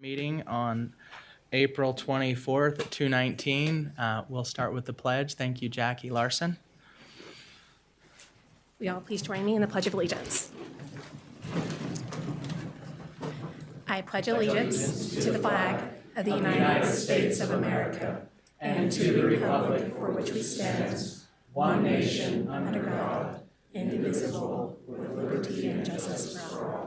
Meeting on April 24th at 2:19. We'll start with the pledge. Thank you, Jackie Larson. Will you all please join me in the Pledge of Allegiance? I pledge allegiance to the flag of the United States of America and to the republic for which we stand, one nation under God, indivisible, with liberty and justice for all.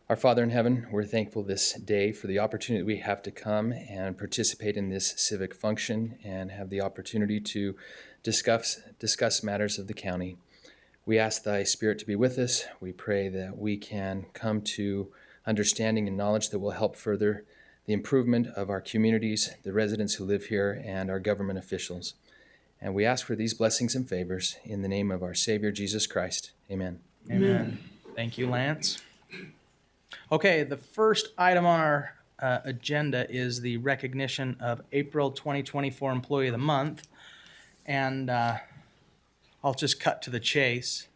Our Father in heaven, we're thankful this day for the opportunity we have to come and participate in this civic function and have the opportunity to discuss matters of the county. We ask thy Spirit to be with us. We pray that we can come to understanding and knowledge that will help further the improvement of our communities, the residents who live here, and our government officials. And we ask for these blessings and favors in the name of our Savior, Jesus Christ. Amen. Amen. Thank you, Lance. Okay, the first item on our agenda is the recognition of April 2024 Employee of the Month. And I'll just cut to the chase.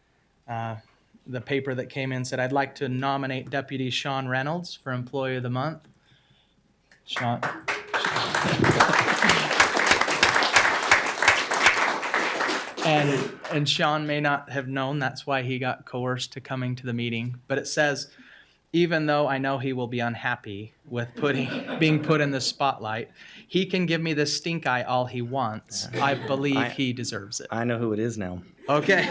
The paper that came in said, I'd like to nominate Deputy Sean Reynolds for Employee of the Month. Sean. And Sean may not have known, that's why he got coerced to coming to the meeting. But it says, even though I know he will be unhappy with being put in the spotlight, he can give me the stink eye all he wants. I believe he deserves it. I know who it is now. Okay.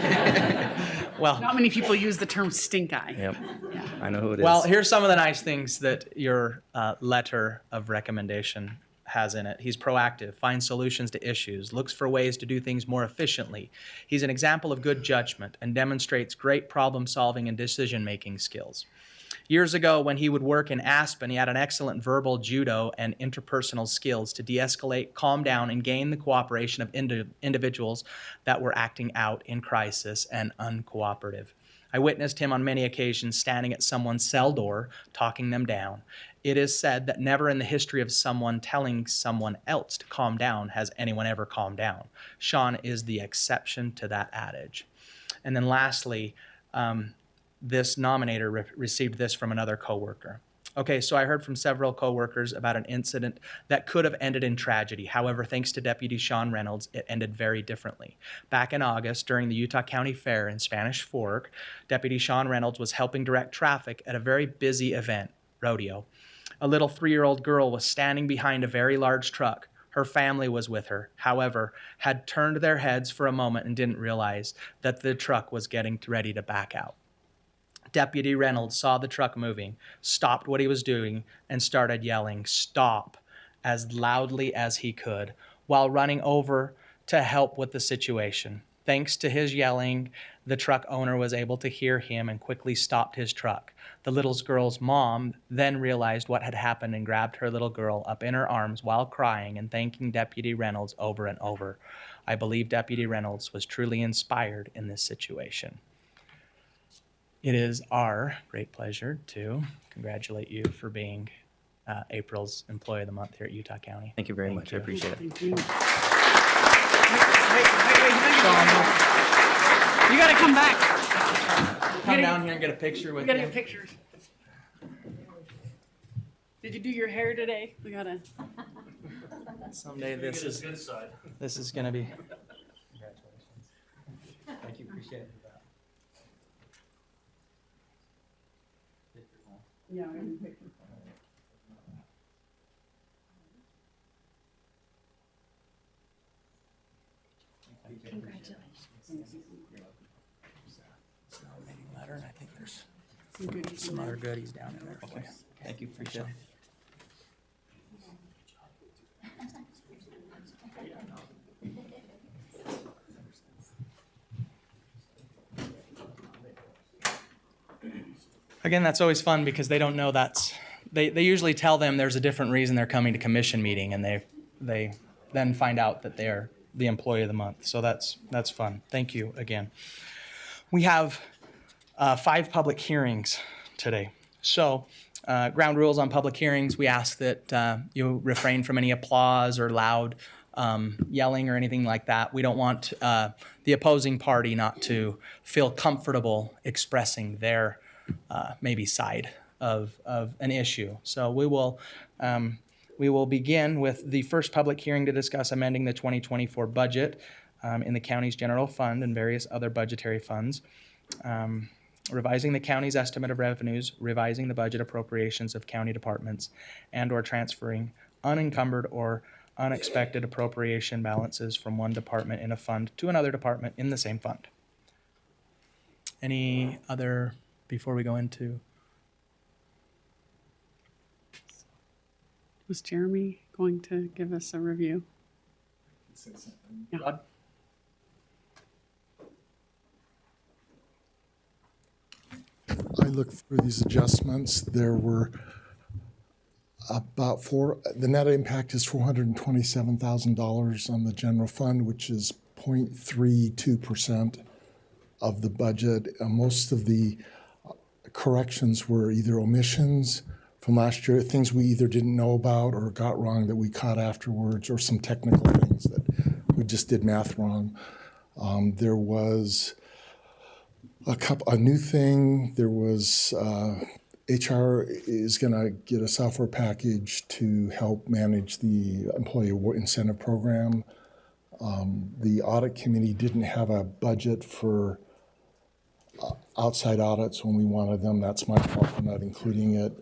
Well, not many people use the term stink eye. Yep. Yeah. I know who it is. Well, here's some of the nice things that your letter of recommendation has in it. He's proactive, finds solutions to issues, looks for ways to do things more efficiently. He's an example of good judgment and demonstrates great problem-solving and decision-making skills. Years ago, when he would work in Aspen, he had an excellent verbal judo and interpersonal skills to de-escalate, calm down, and gain the cooperation of individuals that were acting out in crisis and uncooperative. I witnessed him on many occasions standing at someone's cell door, talking them down. It is said that never in the history of someone telling someone else to calm down has anyone ever calmed down. Sean is the exception to that adage. And then lastly, this nominator received this from another coworker. Okay, so I heard from several coworkers about an incident that could have ended in tragedy. However, thanks to Deputy Sean Reynolds, it ended very differently. Back in August, during the Utah County Fair in Spanish Fork, Deputy Sean Reynolds was helping direct traffic at a very busy event, rodeo. A little 3-year-old girl was standing behind a very large truck. Her family was with her, however, had turned their heads for a moment and didn't realize that the truck was getting ready to back out. Deputy Reynolds saw the truck moving, stopped what he was doing, and started yelling, "Stop," as loudly as he could, while running over to help with the situation. Thanks to his yelling, the truck owner was able to hear him and quickly stopped his truck. The little girl's mom then realized what had happened and grabbed her little girl up in her arms while crying and thanking Deputy Reynolds over and over. I believe Deputy Reynolds was truly inspired in this situation. It is our great pleasure to congratulate you for being April's Employee of the Month here at Utah County. Thank you very much. I appreciate it. Thank you. Wait, you gotta come back. Come down here and get a picture with We gotta you. get pictures. Did you do your hair today? We gotta. Someday this is going to be. Congratulations. Thank you. Appreciate it. Yeah, we need pictures. Congratulations. Nominating letter, and I think there's Some goodies. some other goodies down in there. Okay. Thank you. Appreciate it. Again, that's always fun because they don't know they usually tell them there's a different reason they're coming to commission meeting, and they then find out that they're the Employee of the Month. So that's fun. Thank you again. We have 5 public hearings today. So Ground rules on public hearings, we ask that you refrain from any applause or loud yelling or anything like that. We don't want the opposing party not to feel comfortable expressing their maybe side of an issue. So we will begin with the first public hearing to discuss amending the 2024 budget in the county's general fund and various other budgetary funds. Revising the county's estimate of revenues, revising the budget appropriations of county departments, and/or transferring unencumbered or unexpected appropriation balances from one department in a fund to another department in the same fund. Any other, before we go into, Was Jeremy going to give us a review? Yeah. Rod? I looked through these adjustments. There were about the net impact is $427,000 on the general fund, which is 0.32% of the budget. Most of the corrections were either omissions from last year, things we either didn't know about or got wrong that we caught afterwards, or some technical things that we just did math wrong. There was a new thing. There was HR is going to get a software package to help manage the employee incentive program. The audit committee didn't have a budget for outside audits when we wanted them. That's my fault for not including it.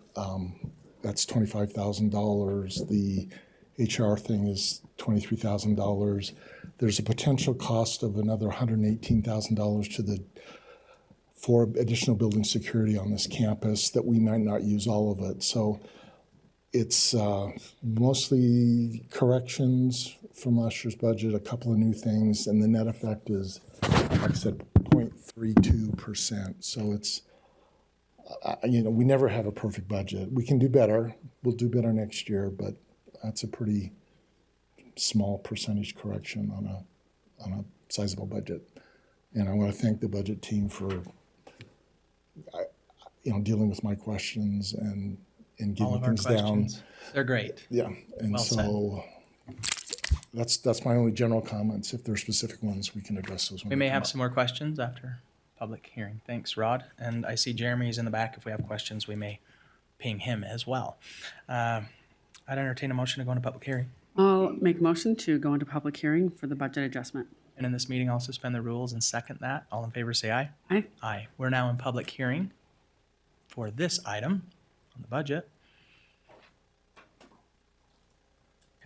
That's $25,000. The HR thing is $23,000. There's a potential cost of another $118,000 for additional building security on this campus that we might not use all of it. So it's mostly corrections from last year's budget, a couple of new things, and the net effect is, like I said, 0.32%. So it's, we never have a perfect budget. We can do better. We'll do better next year, but that's a pretty small percentage correction on a sizable budget. And I want to thank the budget team for dealing with my questions and all getting of our things down. questions? They're great. Yeah, and Well said. so that's my only general comments. If there are specific ones, we can address those. When We they may come have up. some more questions after public hearing. Thanks, Rod. And I see Jeremy's in the back. If we have questions, we may ping him as well. I'd entertain a motion to go into public hearing. I'll make a motion to go into public hearing for the budget adjustment. And in this meeting, I'll suspend the rules and second that. All in favor, say aye. Aye. Aye. We're now in public hearing for this item on the budget.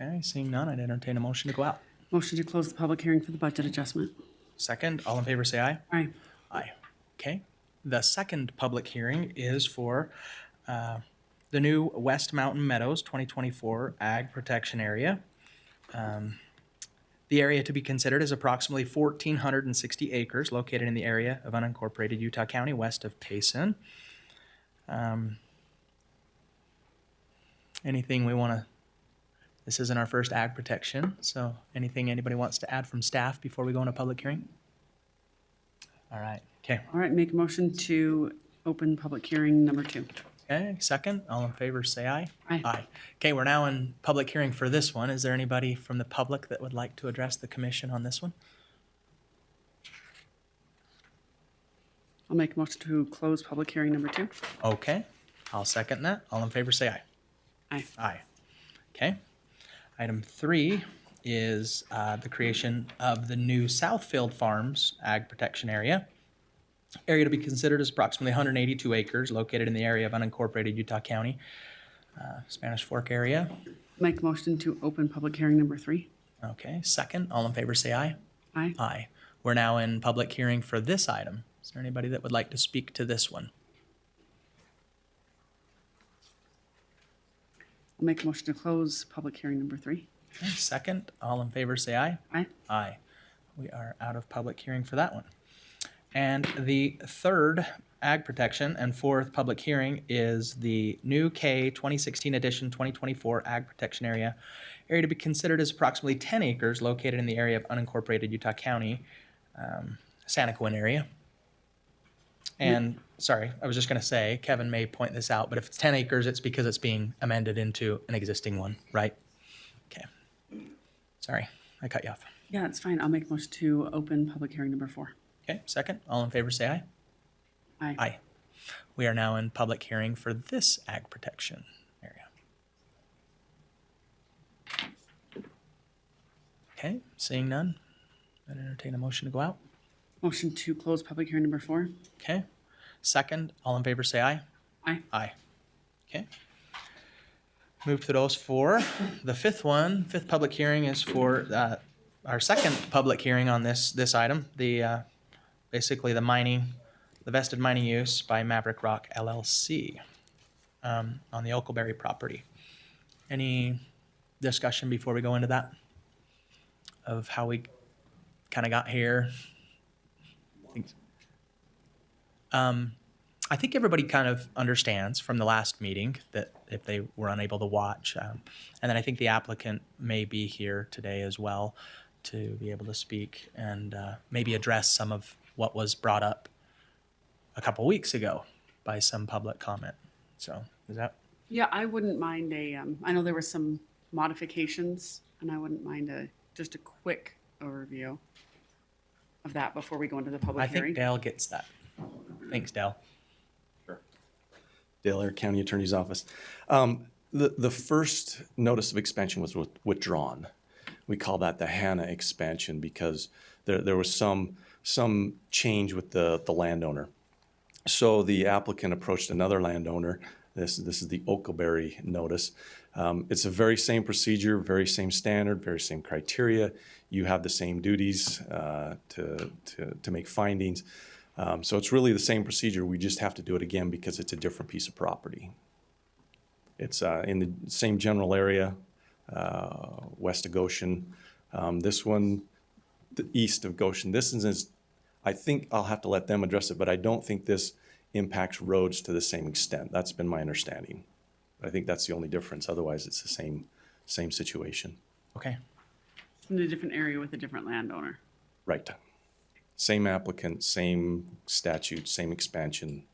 Okay, seeing none, I'd entertain a motion to go out. Motion to close the public hearing for the budget adjustment. Second, all in favor, say aye. Aye. Aye. Okay. The second public hearing is for the new West Mountain Meadows 2024 Ag Protection Area. The area to be considered is approximately 1,460 acres located in the area of unincorporated Utah County west of Payson. Anything we want to, this isn't our first ag protection, so anything anybody wants to add from staff before we go into public hearing? All right, okay. All right, make a motion to open public hearing number 2. Okay, second, all in favor, say aye. Aye. Aye. Okay, we're now in public hearing for this one. Is there anybody from the public that would like to address the commission on this one? I'll make a motion to close public hearing number 2. Okay, I'll second that. All in favor, say aye. Aye. Aye. Okay. Item 3 is the creation of the new Southfield Farms Ag Protection Area. Area to be considered is approximately 182 acres located in the area of unincorporated Utah County, Spanish Fork area. Make a motion to open public hearing number 3. Okay, second, all in favor say aye. Aye. Aye. We're now in public hearing for this item. Is there anybody that would like to speak to this one? I'll make a motion to close public hearing number 3. Okay, second, all in favor say aye. Aye. Aye. We are out of public hearing for that one. And the third ag protection and fourth public hearing is the new K 2016 edition 2024 ag protection area. Area to be considered is approximately 10 acres located in the area of unincorporated Utah County, Santaquin area. And, sorry, I was just gonna say, Kevin may point this out, but if it's 10 acres, it's because it's being amended into an existing one, right? Okay. Sorry, I cut you off. Yeah, that's fine. I'll make a motion to open public hearing number 4. Okay, second, all in favor, say aye. Aye. Aye. We are now in public hearing for this ag protection area. Okay, seeing none, I'd entertain a motion to go out. Motion to close public hearing number 4. Okay, second, all in favor, say aye. Aye. Aye. Okay. Move to those four. The fifth public hearing is for our second public hearing on this item, the basically the vested mining use by Maverick Rock LLC on the Oakleberry property. Any discussion before we go into that of how we kind of got here? I think everybody kind of understands from the last meeting that if they were unable to watch, and then I think the applicant may be here today as well to be able to speak and maybe address some of what was brought up a couple weeks ago by some public comment. So is that? Yeah, I wouldn't mind I know there were some modifications, and I wouldn't mind just a quick overview of that before we go into the public I hearing. think Dale gets that. Thanks, Dale. Dale Air County Attorney's Office. The first notice of expansion was withdrawn. We call that the Hannah expansion because there was some change with the landowner. So the applicant approached another landowner. This is the Oakleberry notice. It's a very same procedure, very same standard, very same criteria. You have the same duties to make findings. So it's really the same procedure. We just have to do it again because it's a different piece of property. It's in the same general area, west of Goshen. This one, the east of Goshen. This is, I think I'll have to let them address it, but I don't think this impacts roads to the same extent. That's been my understanding. I think that's the only difference. Otherwise, it's the same situation. Okay. In a different area with a different landowner. Right. Same applicant, same statute, same expansion.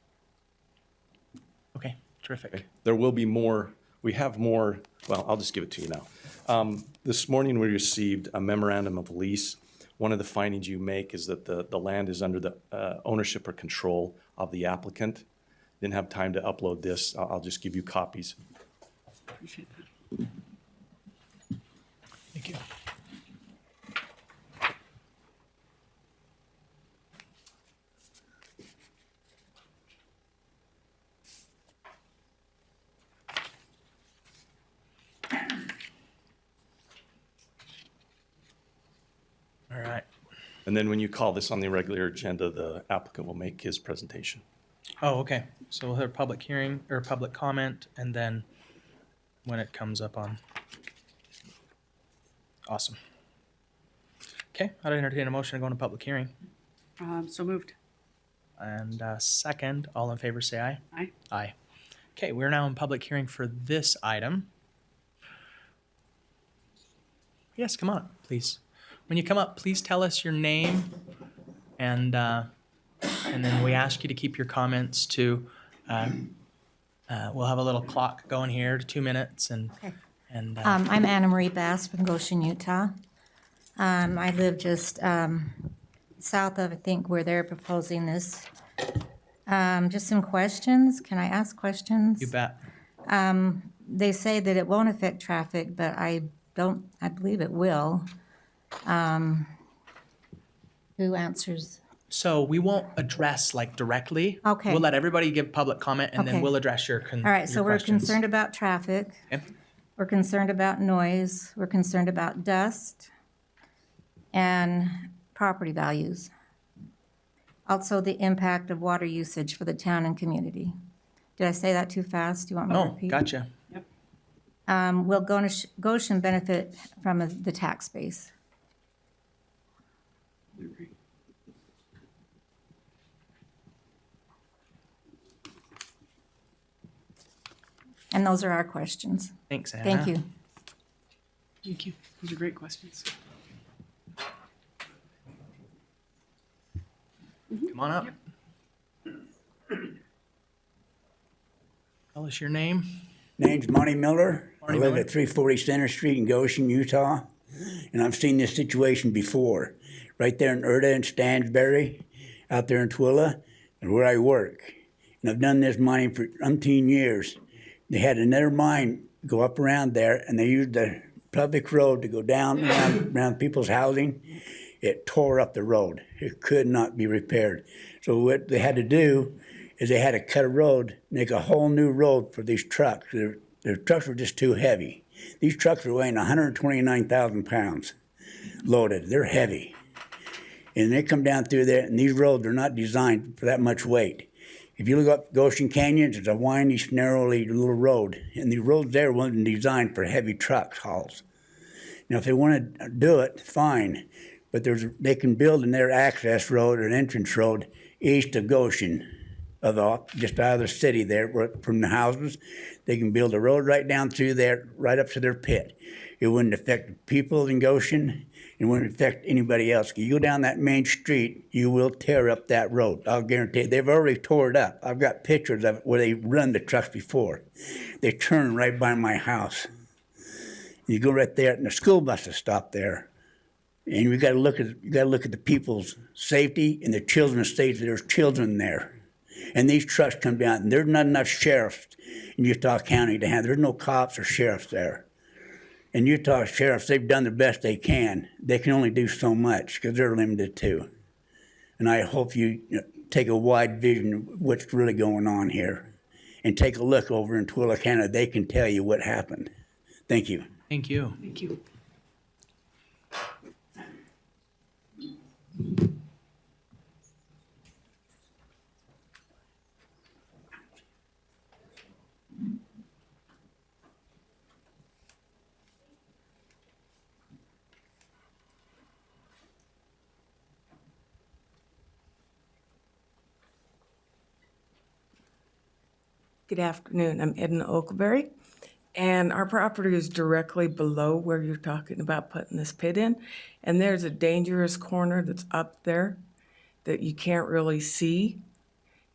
Okay. Terrific. Okay. There will be more. We have more. Well, I'll just give it to you now. This morning we received a memorandum of lease. One of the findings you make is that the land is under the ownership or control of the applicant. Didn't have time to upload this. I'll just give you copies. Appreciate that. Thank you. All right. And then when you call this on the regular agenda, the applicant will make his presentation. Oh, okay. So we'll have a public hearing or public comment, and then when it comes up on. Awesome. Okay, I'd entertain a motion to go into public hearing. So moved. And second, all in favor say aye. Aye. Aye. Okay, we're now in public hearing for this item. Yes, come on up, please. When you come up, please tell us your name, and then we ask you to keep your comments to. We'll have a little clock going here to 2 minutes, and I'm Anna Marie Bass from Goshen, Utah. I live just south of, I think, where they're proposing this. Just some questions. Can I ask questions? you bet. They say that it won't affect traffic, but I believe it will. Who answers? So we won't address like directly. Okay. We'll let everybody give public comment, and then Okay. we'll address your All right, so your we're questions. concerned about traffic. Okay. We're concerned about noise. We're concerned about dust and property values. Also, the impact of water usage for the town and community. Did I say that too fast? Do you want me to Oh, repeat? gotcha. Will Goshen benefit from the tax base? And those are our questions. Thanks, Anna. Thank you. Thank you. Those are great questions. Come on up. Tell us your name. Name's Monty Miller. Monty I live Miller. at 340 Center Street in Goshen, Utah. And I've seen this situation before. Right there in Erda and Stansbury, out there in Twilla, and where I work. And I've done this mining for umpteen years. They had another mine go up around there, and they used the public road to go down around people's housing. It tore up the road. It could not be repaired. So what they had to do is they had to cut a road, make a whole new road for these trucks. Their trucks were just too heavy. These trucks were weighing 129,000 pounds loaded. They're heavy. And they come down through there, and these roads are not designed for that much weight. If you look up Goshen Canyons, it's a windy, narrowly little road, and the roads there wasn't designed for heavy truck hauls. Now, if they want to do it, fine, but they can build in their access road or an entrance road east of Goshen, just out of the city there, from the houses. They can build a road right down through there, right up to their pit. It wouldn't affect the people in Goshen. It wouldn't affect anybody else. You go down that main street, you will tear up that road. I'll guarantee it. They've already tore it up. I've got pictures of it where they run the trucks before. They turn right by my house. You go right there, and the school buses stop there. And you got to look at the people's safety and the children's safety. There's children there. And these trucks come down, and there's not enough sheriffs in Utah County to have. There's no cops or sheriffs there. And Utah sheriffs, they've done the best they can. They can only do so much because they're limited too. And I hope you take a wide vision of what's really going on here and take a look over in Twilla, Canada. They can tell you what happened. Thank you. Thank you. Thank you. Good afternoon. I'm Edna Oakleberry, and our property is directly below where you're talking about putting this pit in. And there's a dangerous corner that's up there that you can't really see.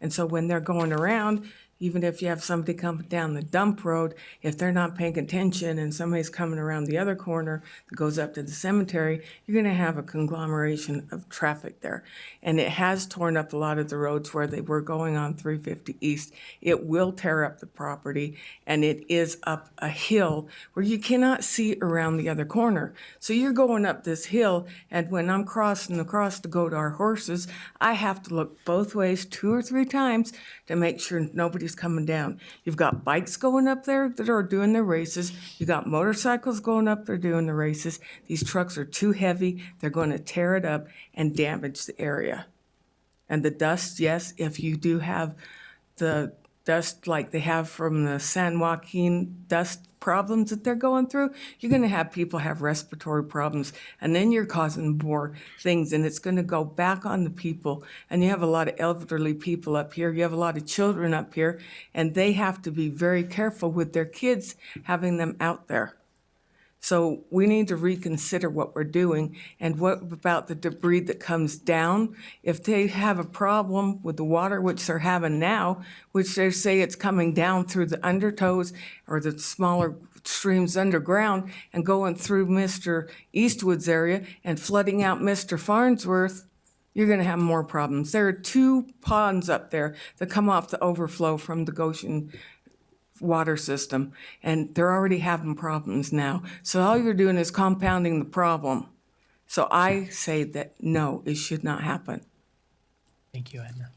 And so when they're going around, even if you have somebody coming down the dump road, if they're not paying attention and somebody's coming around the other corner that goes up to the cemetery, you're going to have a conglomeration of traffic there. And it has torn up a lot of the roads where they were going on 350 East. It will tear up the property, and it is up a hill where you cannot see around the other corner. So you're going up this hill, and when I'm crossing across to go to our horses, I have to look both ways 2 or 3 times to make sure nobody's coming down. You've got bikes going up there that are doing their races. You got motorcycles going up there doing the races. These trucks are too heavy. They're going to tear it up and damage the area. And the dust, yes, if you do have the dust like they have from the San Joaquin dust problems that they're going through, you're going to have people have respiratory problems, and then you're causing more things, and it's going to go back on the people. And you have a lot of elderly people up here, you have a lot of children up here, and they have to be very careful with their kids having them out there. So we need to reconsider what we're doing, and what about the debris that comes down? If they have a problem with the water, which they're having now, which they say it's coming down through the undertows or the smaller streams underground and going through Mr. Eastwood's area and flooding out Mr. Farnsworth, you're going to have more problems. There are 2 ponds up there that come off the overflow from the Goshen water system, and they're already having problems now. So all you're doing is compounding the problem. So I say that no, it should not happen. Thank you, Edna.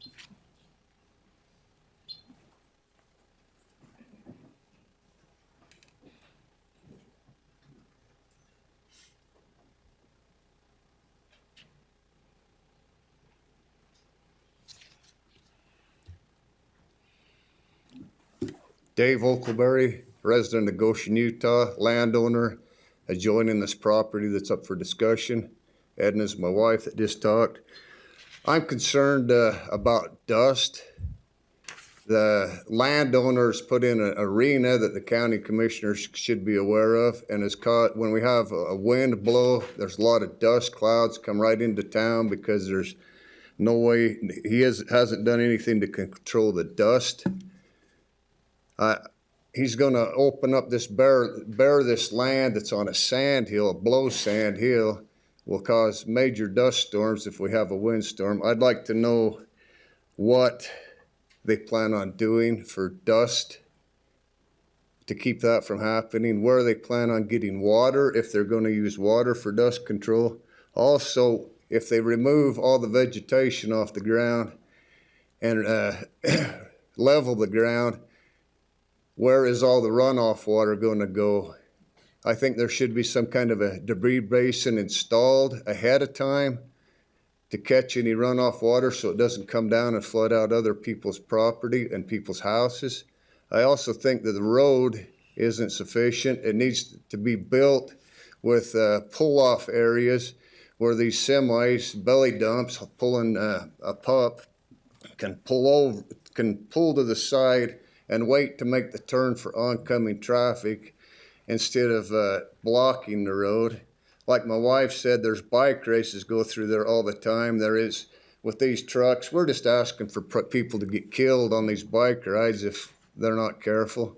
Dave Oakleberry, resident of Goshen, Utah, landowner adjoining this property that's up for discussion. Edna's my wife that just talked. I'm concerned about dust. The landowners put in an arena that the county commissioners should be aware of, and it's caught when we have a wind blow, there's a lot of dust clouds come right into town because there's no way, he hasn't done anything to control the dust. He's going to open up this bare this land that's on a sand hill, a blow sand hill, will cause major dust storms if we have a windstorm. I'd like to know what they plan on doing for dust to keep that from happening, where they plan on getting water, if they're going to use water for dust control. Also, if they remove all the vegetation off the ground and level the ground, where is all the runoff water going to go? I think there should be some kind of a debris basin installed ahead of time to catch any runoff water so it doesn't come down and flood out other people's property and people's houses. I also think that the road isn't sufficient. It needs to be built with pull-off areas where these semis, belly dumps, pulling a pup, can pull to the side and wait to make the turn for oncoming traffic instead of blocking the road. Like my wife said, there's bike races go through there all the time. There is with these trucks. We're just asking for people to get killed on these bike rides if they're not careful.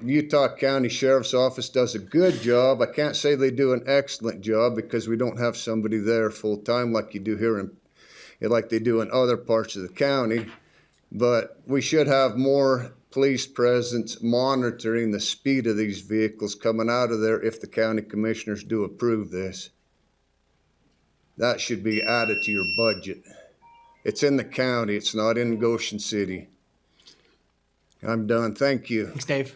Utah County Sheriff's Office does a good job. I can't say they do an excellent job because we don't have somebody there full time like you do here like they do in other parts of the county. But we should have more police presence monitoring the speed of these vehicles coming out of there if the county commissioners do approve this. That should be added to your budget. It's in the county, it's not in Goshen City. I'm done, thank you. Thanks, Dave.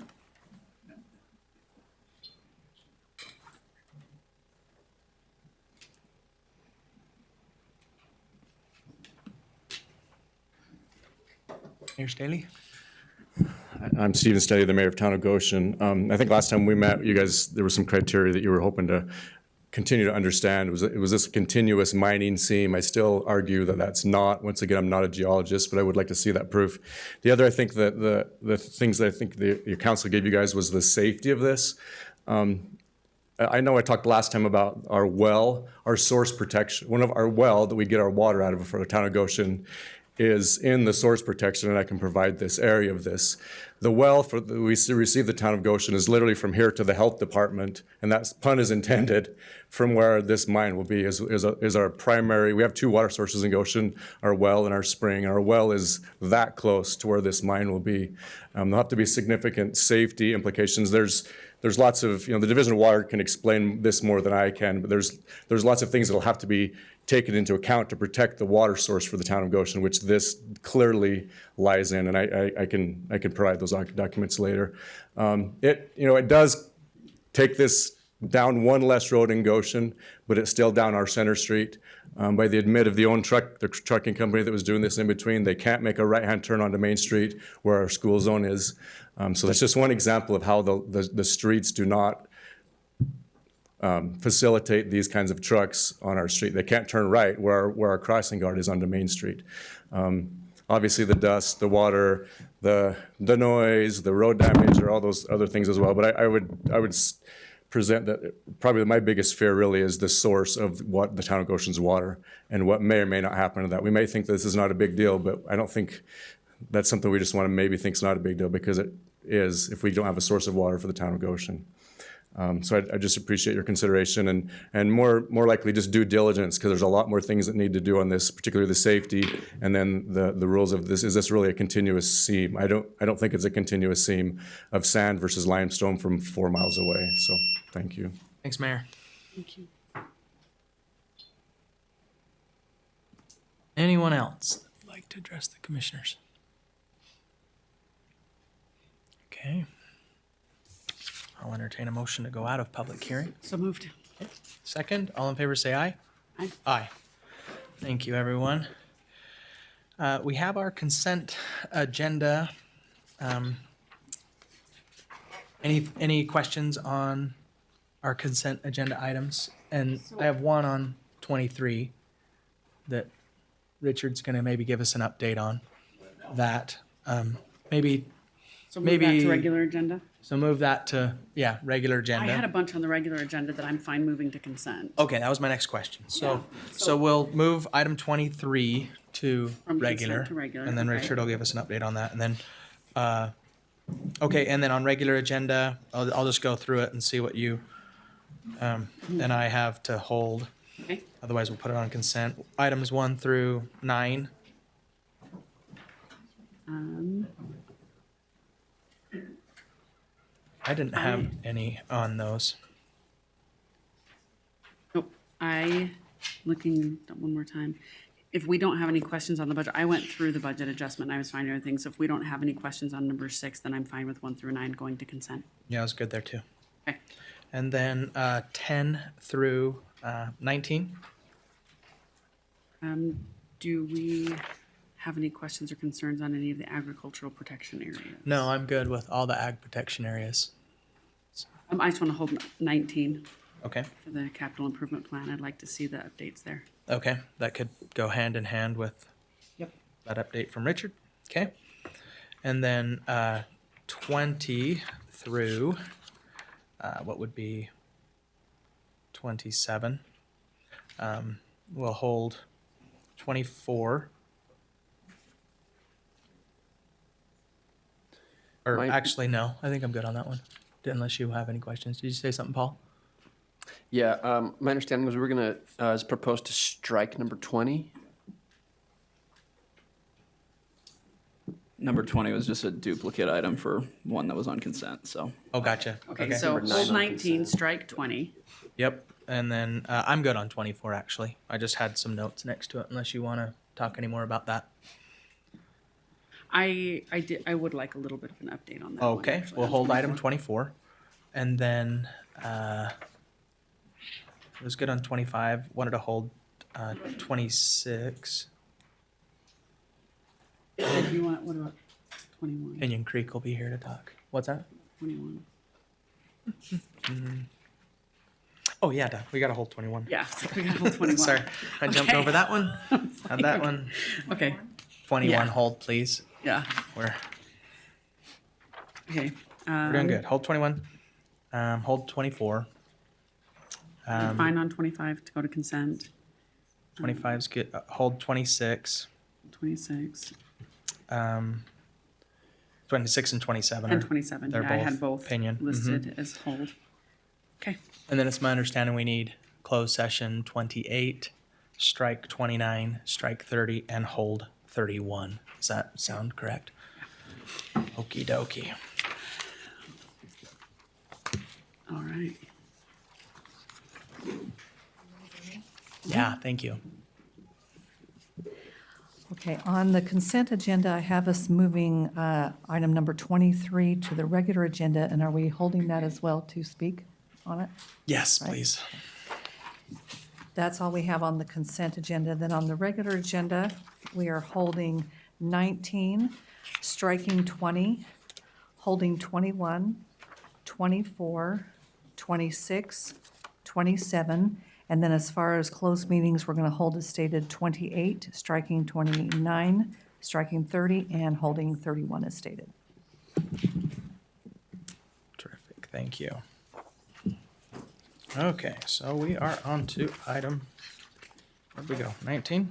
Mayor Staley? I'm Stephen Staley, the mayor of Town of Goshen. I think last time we met, you guys, there was some criteria that you were hoping to continue to understand. Was this a continuous mining seam? I still argue that that's not. Once again, I'm not a geologist, but I would like to see that proof. The other, I think that the things that I think your council gave you guys was the safety of this. I know I talked last time about our well, our source protection. One of our well that we get our water out of for the Town of Goshen is in the source protection, and I can provide this area of this. The well we receive the Town of Goshen is literally from here to the health department, and that pun is intended, from where this mine will be is our primary. We have two water sources in Goshen, our well and our spring. Our well is that close to where this mine will be. There'll have to be significant safety implications. There's lots of, the Division of Water can explain this more than I can, but there's lots of things that'll have to be taken into account to protect the water source for the Town of Goshen, which this clearly lies in, and I can provide those documents later. It does take this down one less road in Goshen, but it's still down our center street. By the admit of the trucking company that was doing this in between, they can't make a right-hand turn onto Main Street where our school zone is. So that's just one example of how the streets do not facilitate these kinds of trucks on our street. They can't turn right where our crossing guard is onto Main Street. Obviously the dust, the water, the noise, the road damage, or all those other things as well. But I would present that probably my biggest fear really is the source of what the Town of Goshen's water and what may or may not happen to that. We may think this is not a big deal, but I don't think that's something we just want to maybe think is not a big deal, because it is if we don't have a source of water for the Town of Goshen. So I just appreciate your consideration and more likely just due diligence, because there's a lot more things that need to do on this, particularly the safety, and then the rules of this. Is this really a continuous seam? I don't think it's a continuous seam of sand versus limestone from 4 miles away. So thank you. Thanks, Mayor. Thank you. Anyone else that would like to address the commissioners? Okay. I'll entertain a motion to go out of public hearing. So moved. Second, all in favor say aye. Aye. Aye. Thank you, everyone. We have our consent agenda. Any questions on our consent agenda items? And I have one on 23 that Richard's going to maybe give us an update on that. Maybe. So move back Maybe- to regular agenda. So move that to, regular I agenda. had a bunch on the regular agenda that I'm fine moving to consent. Okay, that was my next question. So, Yeah, so we'll move item 23 to From regular. consent to regular, And then okay. Richard will give us an update on that. And then Okay, and then on regular agenda, I'll just go through it and see what you and I have to hold. Okay. Otherwise, we'll put it on consent. Items 1 through 9. I didn't have any on those. Nope. Looking one more time. If we don't have any questions on the budget, I went through the budget adjustment and I was fine with everything. So if we don't have any questions on number 6, then I'm fine with 1 through 9 going to consent. Yeah, I was good there too. Okay. And then 10 through 19. Do we have any questions or concerns on any of the agricultural protection areas? No, I'm good with all the ag protection areas. I just want to hold 19 Okay. for the capital improvement plan. I'd like to see the updates there. Okay, that could go hand in hand with Yep. that update from Richard. Okay. And then 20 through what would be 27. We'll hold 24. Or actually, no, I think I'm good on that one. Unless you have any questions. Did you say something, Paul? Yeah, my understanding was we were gonna, is proposed to strike number 20. Number 20 was just a duplicate item for one that was on consent, so. Oh, gotcha. Okay, so Number 9 hold on 19, strike 20. Yep. And then I'm good on 24, actually. I just had some notes next to it, unless you want to talk any more about that. I would like a little bit of an update on that one, Okay, actually, we'll on hold item 24. 24. And then it was good on 25. Wanted to hold 26. And you want, what about 21? Pinion Creek will be here to talk. What's that? 21. Oh, yeah, duh. We got to hold 21. Yeah, so we got hold 21. Sorry, I jumped Okay. over that one. Had that one. Okay, 21, Yeah. hold, please. yeah, We're okay. doing good. Hold 21. Hold 24. Fine on 25 to go to consent. 25's good. Hold 26. 26 26 and 27 and are- 27. they're Yeah, I had both opinion. listed as hold. Okay, And then it's my understanding we need closed session 28, strike 29, strike 30, and hold 31. Does that sound correct? Okie dokie. all right. Yeah, thank you. Okay, on the consent agenda, I have us moving item number 23 to the regular agenda, and are we holding that as well to speak on it? Yes, Right. please. That's all we have on the consent agenda. Then on the regular agenda, we are holding 19, striking 20, holding 21, 24, 26, 27, and then as far as closed meetings, we're going to hold as stated 28, striking 29, striking 30, and holding 31 as stated. Terrific, thank you. Okay, so we are on to item, where'd we go, 19?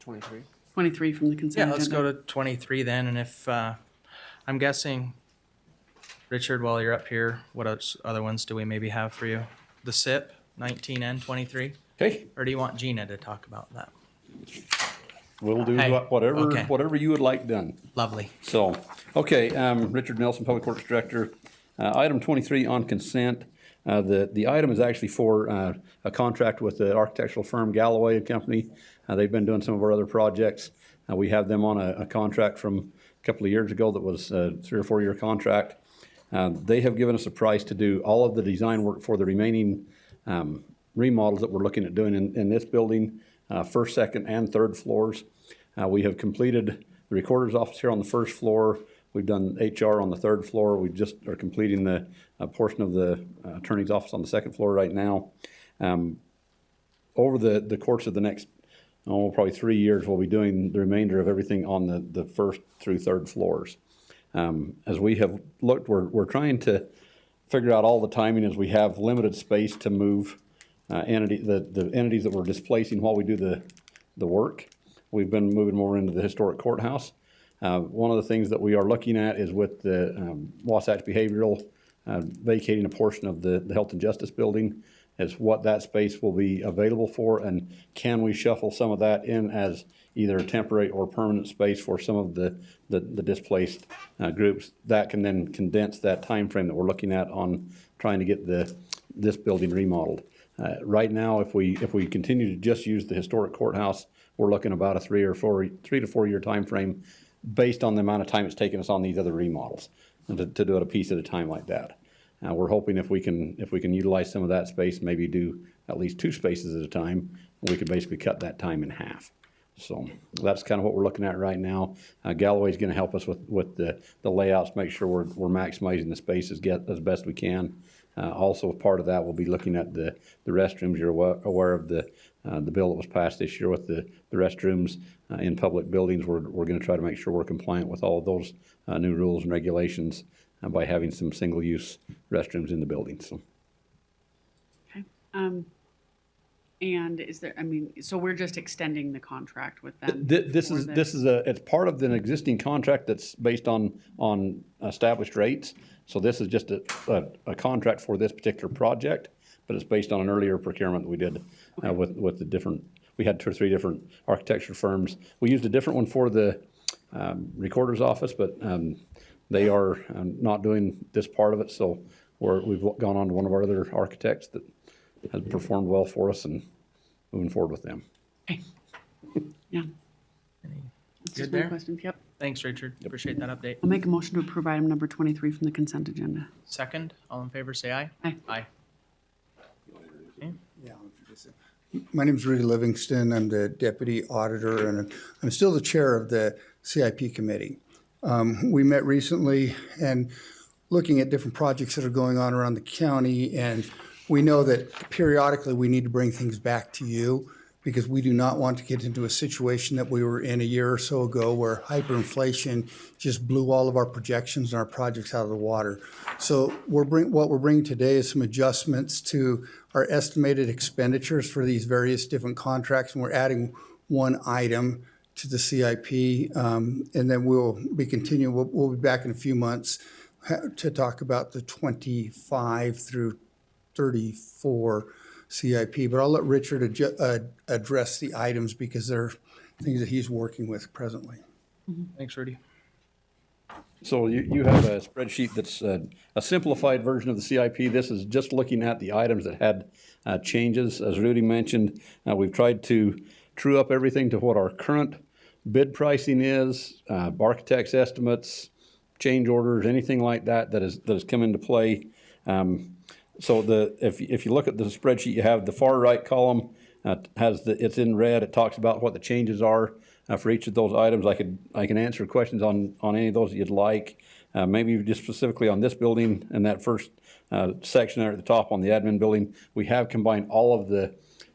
23. 23 from the consent Yeah, let's go agenda. to 23 then, and if, I'm guessing, Richard, while you're up here, what other ones do we maybe have for you? The SIP, 19 and 23? Okay, Or do you want Gina to talk about that? we'll do Hey, whatever, okay. whatever you would like done. Lovely. So, okay, Richard Nelson, Public Works Director. Item 23 on consent. The item is actually for a contract with the architectural firm Galloway and Company. They've been doing some of our other projects. We have them on a contract from a couple of years ago that was a 3 or 4 year contract. They have given us a price to do all of the design work for the remaining remodels that we're looking at doing in this building, first, second, and third floors. We have completed the recorder's office here on the first floor. We've done HR on the third floor. We just are completing the portion of the attorney's office on the second floor right now. Over the course of the next, probably 3 years, we'll be doing the remainder of everything on the first through third floors. As we have looked, we're trying to figure out all the timing as we have limited space to move the entities that we're displacing while we do the work. We've been moving more into the historic courthouse. One of the things that we are looking at is with the Wasatch Behavioral vacating a portion of the Health and Justice Building, is what that space will be available for, and can we shuffle some of that in as either a temporary or permanent space for some of the displaced groups. That can then condense that time frame that we're looking at on trying to get this building remodeled. Right now, if we continue to just use the historic courthouse, we're looking about a 3 to 4 year time frame based on the amount of time it's taken us on these other remodels, and to do it a piece at a time like that. We're hoping if we can utilize some of that space, maybe do at least 2 spaces at a time, we could basically cut that time in half. So that's kind of what we're looking at right now. Galloway's going to help us with the layouts, make sure we're maximizing the space as best we can. Also, part of that, we'll be looking at the restrooms. You're aware of the bill that was passed this year with the restrooms in public buildings. We're going to try to make sure we're compliant with all of those new rules and regulations by having some single-use restrooms in the building. So. Okay. And is there, so we're just extending the contract with them? It's part of an existing contract that's based on established rates. So this is just a contract for this particular project, but it's based on an earlier procurement that we did with the different, we had 2 or 3 different architecture firms. We used a different one for the recorder's office, but they are not doing this part of it. So we've gone on to one of our other architects that has performed well for us and moving forward with them. Okay. Yeah. That's Good just my there? questions. Yep. Thanks, Richard. Appreciate that update. I'll make a motion to approve item number 23 from the consent agenda. Second, all in favor, say aye. Aye. Aye. Okay. Yeah, I'll introduce it. My name is Rudy Livingston. I'm the deputy auditor, and I'm still the chair of the CIP committee. We met recently and looking at different projects that are going on around the county, and we know that periodically we need to bring things back to you because we do not want to get into a situation that we were in a year or so ago where hyperinflation just blew all of our projections and our projects out of the water. So what we're bringing today is some adjustments to our estimated expenditures for these various different contracts, and we're adding one item to the CIP, and then we'll be continuing. We'll be back in a few months to talk about the 25 through 34 CIP, but I'll let Richard address the items because they're things that he's working with presently. Thanks, Rudy. So you have a spreadsheet that's a simplified version of the CIP. This is just looking at the items that had changes. As Rudy mentioned, we've tried to true up everything to what our current bid pricing is, architect's estimates, change orders, anything like that has come into play. So if you look at the spreadsheet, you have the far right column it's in red. It talks about what the changes are for each of those items. I can answer questions on any of those that you'd like. Maybe just specifically on this building and that first section there at the top on the admin building, we have combined all of the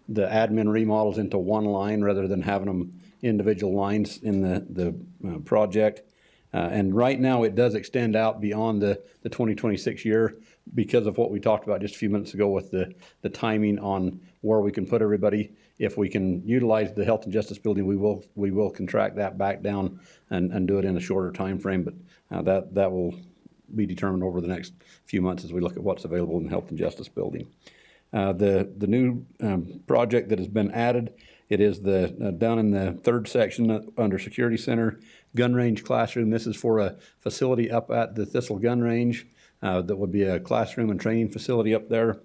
admin remodels into one line rather than having them individual lines in the project. And right now it does extend out beyond the 2026 year because of what we talked about just a few minutes ago with the timing on where we can put everybody. If we can utilize the Health and Justice Building, we will contract that back down and do it in a shorter time frame. But that will be determined over the next few months as we look at what's available in the Health and Justice Building. The new project that has been added, it is down in the third section under Security Center, gun range classroom. This is for a facility up at the Thistle Gun Range. That would be a classroom and training facility up there.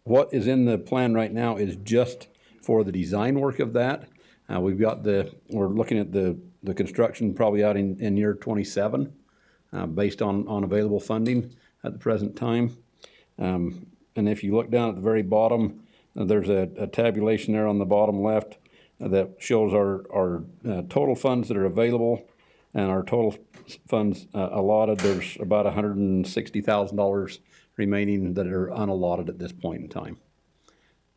What is in the plan right now is just for the design work of that. We're looking at the construction probably out in year 27 based on available funding at the present time. And if you look down at the very bottom, there's a tabulation there on the bottom left that shows our total funds that are available and our total funds allotted. There's about $160,000 remaining that are unallotted at this point in time.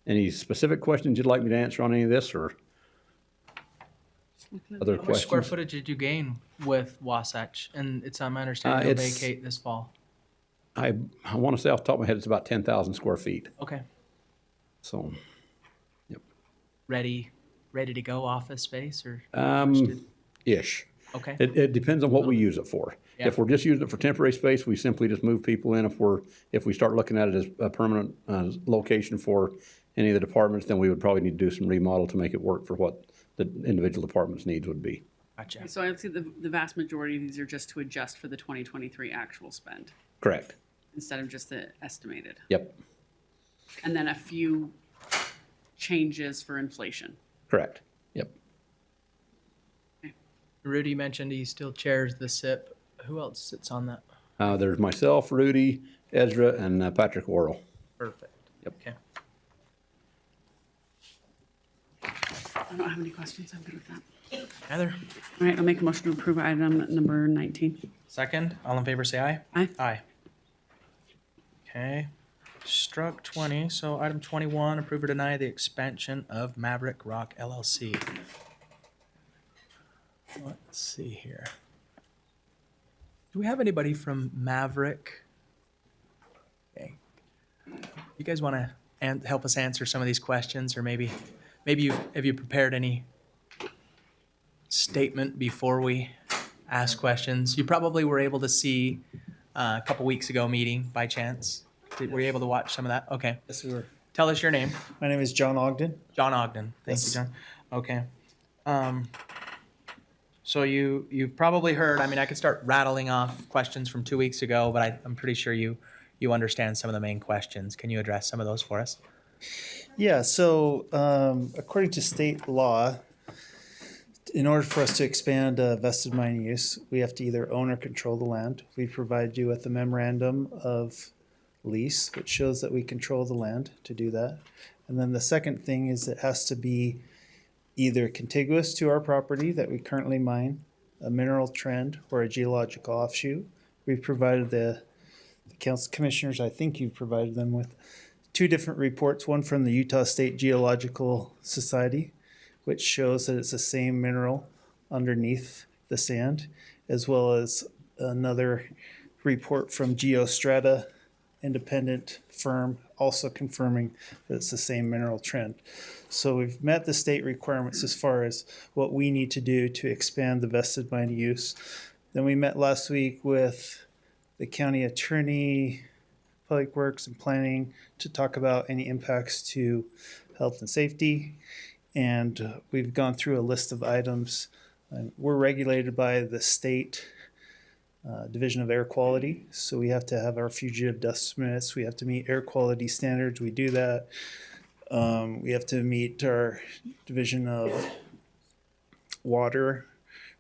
Any specific questions you'd like me to answer on any of this, or other How much questions? square footage did you gain with Wasatch? And it's my understanding you'll vacate this fall. I want to say off the top of my head, it's about 10,000 square feet. Okay. So, yep. Ready to go office space or? Ish. Okay. It depends on what we use it for. Yeah. If we're just using it for temporary space, we simply just move people in. If we start looking at it as a permanent location for any of the departments, then we would probably need to do some remodel to make it work for what the individual department's needs would be. Gotcha. So I see the vast majority of these are just to adjust for the 2023 actual spend Correct. instead of just the estimated. Yep, And then a few changes for inflation. correct. Yep. Rudy mentioned he still chairs the SIP. Who else sits on that? There's myself, Rudy, Ezra, and Patrick Worrell. Perfect. Yep. Okay. I don't have any questions. I'm good with that. Heather? All right, I'll make a motion to approve item number 19. Second. All in favor, say aye. Aye. Aye. Okay. Struck 20. So item 21, approve or deny the expansion of Maverick Rock LLC. Let's see here. Do we have anybody from Maverick? Okay. You guys want to help us answer some of these questions, or maybe have you prepared any statement before we ask questions? You probably were able to see a couple weeks ago meeting by chance. Were you able to watch some of that? Okay. Yes, we were. Tell us your name. My name is John Ogden. John Ogden. Thank Yes. you, John. Okay. So you've probably heard, I mean, I could start rattling off questions from 2 weeks ago, but I'm pretty sure you understand some of the main questions. Can you address some of those for us? Yeah, so according to state law, in order for us to expand vested mine use, we have to either own or control the land. We provide you with a memorandum of lease, which shows that we control the land to do that. And then the second thing is it has to be either contiguous to our property that we currently mine, a mineral trend, or a geological offshoot. We've provided the council commissioners, I think you've provided them with 2 different reports, one from the Utah State Geological Society, which shows that it's the same mineral underneath the sand, as well as another report from Geostrata, independent firm, also confirming that it's the same mineral trend. So we've met the state requirements as far as what we need to do to expand the vested mine use. Then we met last week with the county attorney, public works and planning to talk about any impacts to health and safety. And we've gone through a list of items. We're regulated by the state Division of Air Quality. So we have to have our fugitive dust permits. We have to meet air quality standards. We do that. We have to meet our Division of Water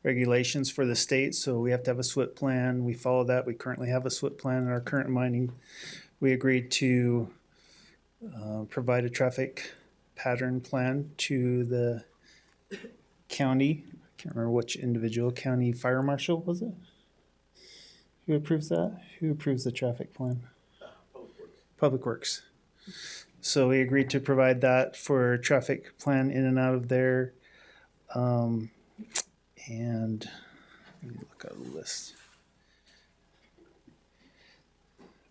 regulations for the state. So we have to have a SWIP plan. We follow that. We currently have a SWIP plan in our current mining. We agreed to provide a traffic pattern plan to the county. I can't remember which individual, county fire marshal, was it? Who approves that? Who approves the traffic plan? Public Works. So we agreed to provide that for traffic plan in and out of there. And let me look at the list.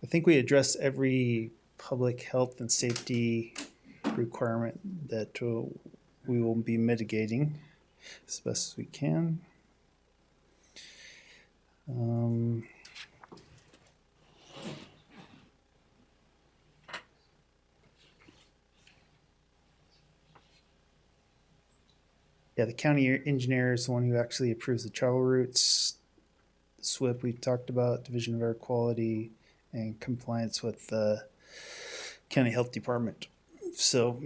I think we addressed every public health and safety requirement that we will be mitigating as best as we can. Yeah, the county engineer is the one who actually approves the travel routes. The SWIP we talked about, Division of Air Quality, and compliance with the county health department. So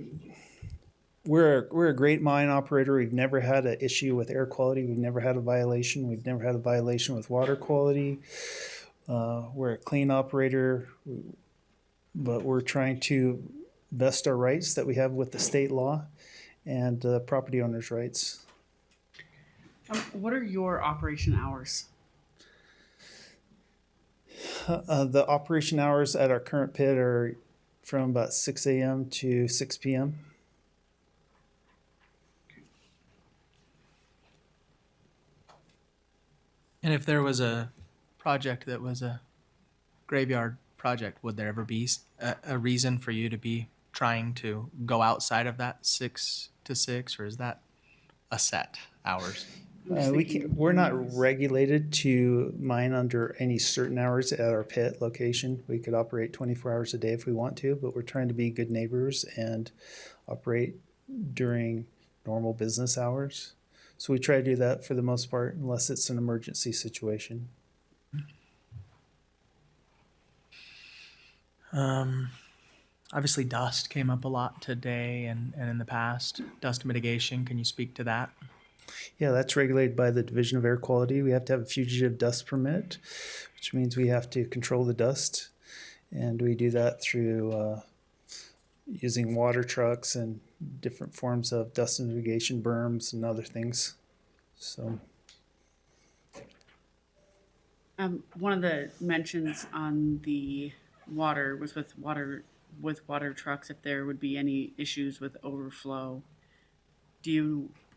we're a great mine operator. We've never had an issue with air quality. We've never had a violation. We've never had a violation with water quality. We're a clean operator, but we're trying to vest our rights that we have with the state law and property owners' rights. What are your operation hours? The operation hours at our current pit are from about 6 a.m. to 6 p.m. And if there was a project that was a graveyard project, would there ever be a reason for you to be trying to go outside of that 6 to 6, or is that a set hours? We're not regulated to mine under any certain hours at our pit location. We could operate 24 hours a day if we want to, but we're trying to be good neighbors and operate during normal business hours. So we try to do that for the most part, unless it's an emergency situation. Obviously, dust came up a lot today and in the past. Dust mitigation, can you speak to that? Yeah, that's regulated by the Division of Air Quality. We have to have a fugitive dust permit, which means we have to control the dust. And we do that through using water trucks and different forms of dust mitigation berms and other things. So. One of the mentions on the water was with water trucks, if there would be any issues with overflow.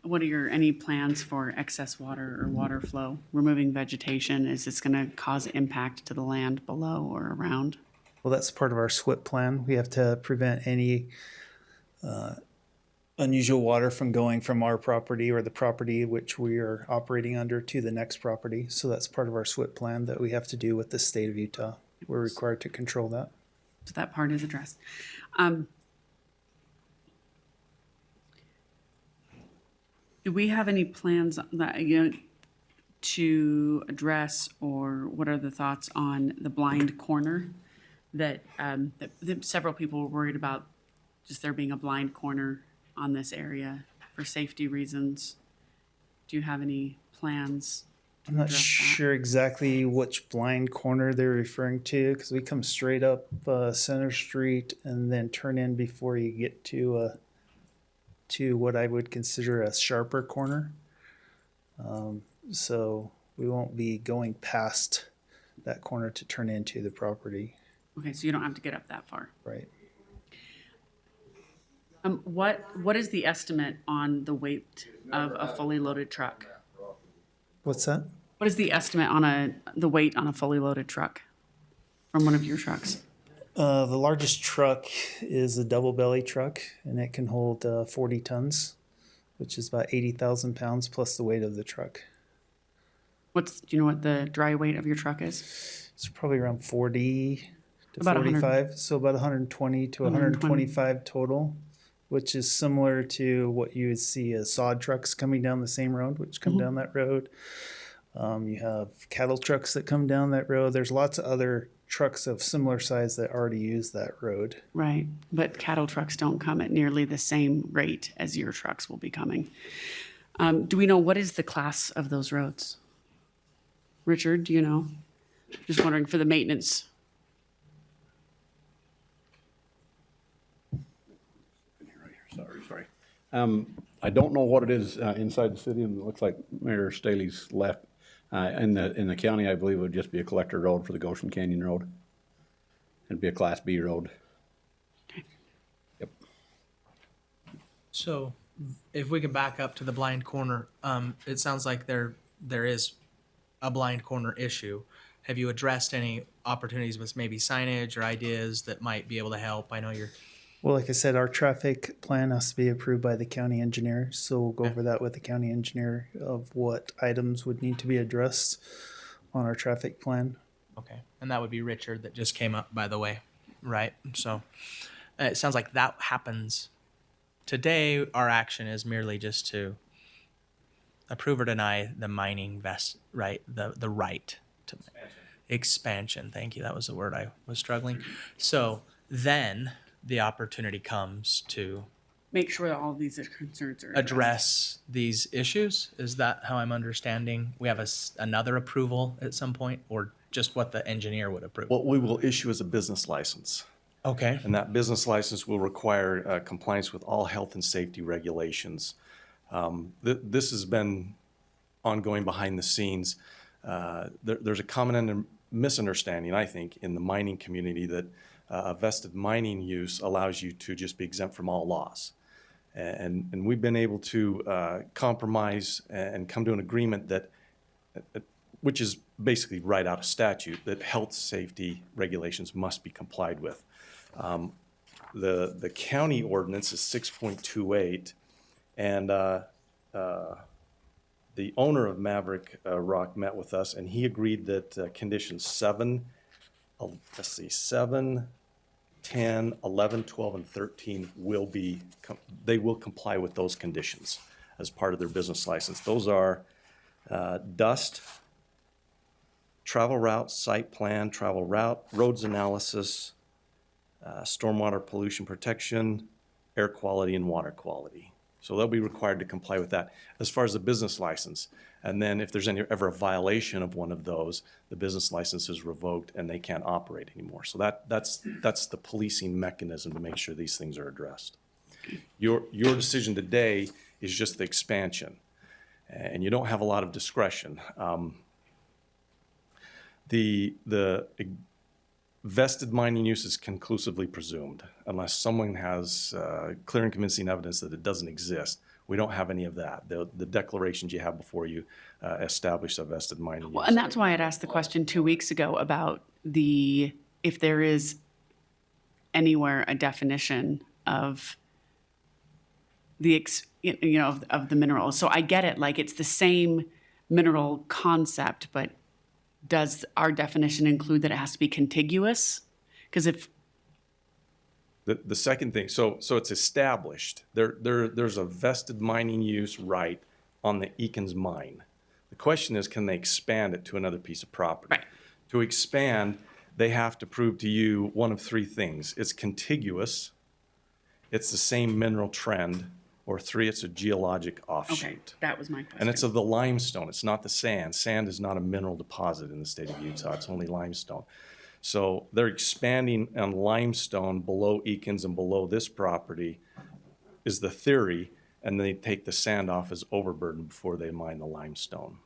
What are any plans for excess water or water flow? Removing vegetation, is this going to cause impact to the land below or around? Well, that's part of our SWIP plan. We have to prevent any unusual water from going from our property or the property which we are operating under to the next property. So that's part of our SWIP plan that we have to do with the state of Utah. We're required to control that. So that part is addressed. Do we have any plans that, to address, or what are the thoughts on the blind corner that several people were worried about, just there being a blind corner on this area for safety reasons? Do you have any plans? I'm not sure exactly which blind corner they're referring to, because we come straight up Center Street and then turn in before you get to what I would consider a sharper corner. So we won't be going past that corner to turn into the property. Okay, so you don't have to get up that far. Right. What is the estimate on the weight of a fully loaded truck? What's that? What is the estimate on the weight on a fully loaded truck from one of your trucks? The largest truck is a double belly truck, and it can hold 40 tons, which is about 80,000 pounds plus the weight of the truck. Do you know what the dry weight of your truck is? It's probably around 40 to About 45, so about 120 to 125 total, which is similar to what you would see as sod trucks coming down the same road, which come down that road. You have cattle trucks that come down that road. There's lots of other trucks of similar size that already use that road. Right, but cattle trucks don't come at nearly the same rate as your trucks will be coming. Do we know what is the class of those roads? Richard, do you know? Just wondering for the maintenance. Sorry. I don't know what it is inside the city, and it looks like Mayor Staley's left. In the county, I believe it would just be a collector road for the Goshen Canyon Road. It'd be a Class B road. Okay. Yep. So if we can back up to the blind corner, it sounds like there is a blind corner issue. Have you addressed any opportunities with maybe signage or ideas that might be able to help? I know you're... Well, like I said, our traffic plan has to be approved by the county engineer, so we'll go over that with the county engineer of what items would need to be addressed on our traffic plan. Okay, and that would be Richard that just came up, by the way, right? So it sounds like that happens. Today, our action is merely just to approve or deny the mining right, the right to expansion. Thank you, that was the word I was struggling. So then the opportunity comes to make sure that all of these concerns are address these issues. Is that how I'm understanding? We have another approval at some point, or just what the engineer would approve? What we will issue is a business license. Okay. And that business license will require compliance with all health and safety regulations. This has been ongoing behind the scenes. There's a common misunderstanding, I think, in the mining community that a vested mining use allows you to just be exempt from all laws. And we've been able to compromise and come to an agreement that, which is basically right out of statute, that health safety regulations must be complied with. The county ordinance is 6.28, and the owner of Maverick Rock met with us, and he agreed that conditions 7, 7, 10, 11, 12, and 13 will be, they will comply with those conditions as part of their business license. Those are dust, travel route, site plan, travel route, roads analysis, stormwater pollution protection, air quality, and water quality. So they'll be required to comply with that as far as the business license. And then if there's ever a violation of one of those, the business license is revoked and they can't operate anymore. So that's the policing mechanism to make sure these things are addressed. Your decision today is just the expansion, and you don't have a lot of discretion. The vested mining use is conclusively presumed unless someone has clear and convincing evidence that it doesn't exist. We don't have any of that. The declarations you have before you establish a vested mining use. Well, and that's why I'd asked the question 2 weeks ago about if there is anywhere a definition of of the mineral. So I get it, like it's the same mineral concept, but does our definition include that it has to be contiguous? Because if the second thing, so it's established. There's a vested mining use right on the Eakins mine. The question is, can they expand it to another piece of property? Right. To expand, they have to prove to you one of 3 things. It's contiguous, it's the same mineral trend, or 3, it's a geologic offshoot. okay, that was my question. And it's of the limestone, it's not the sand. Sand is not a mineral deposit in the state of Utah, it's only limestone. So they're expanding on limestone below Eakins and below this property is the theory, and they take the sand off as overburden before they mine the limestone.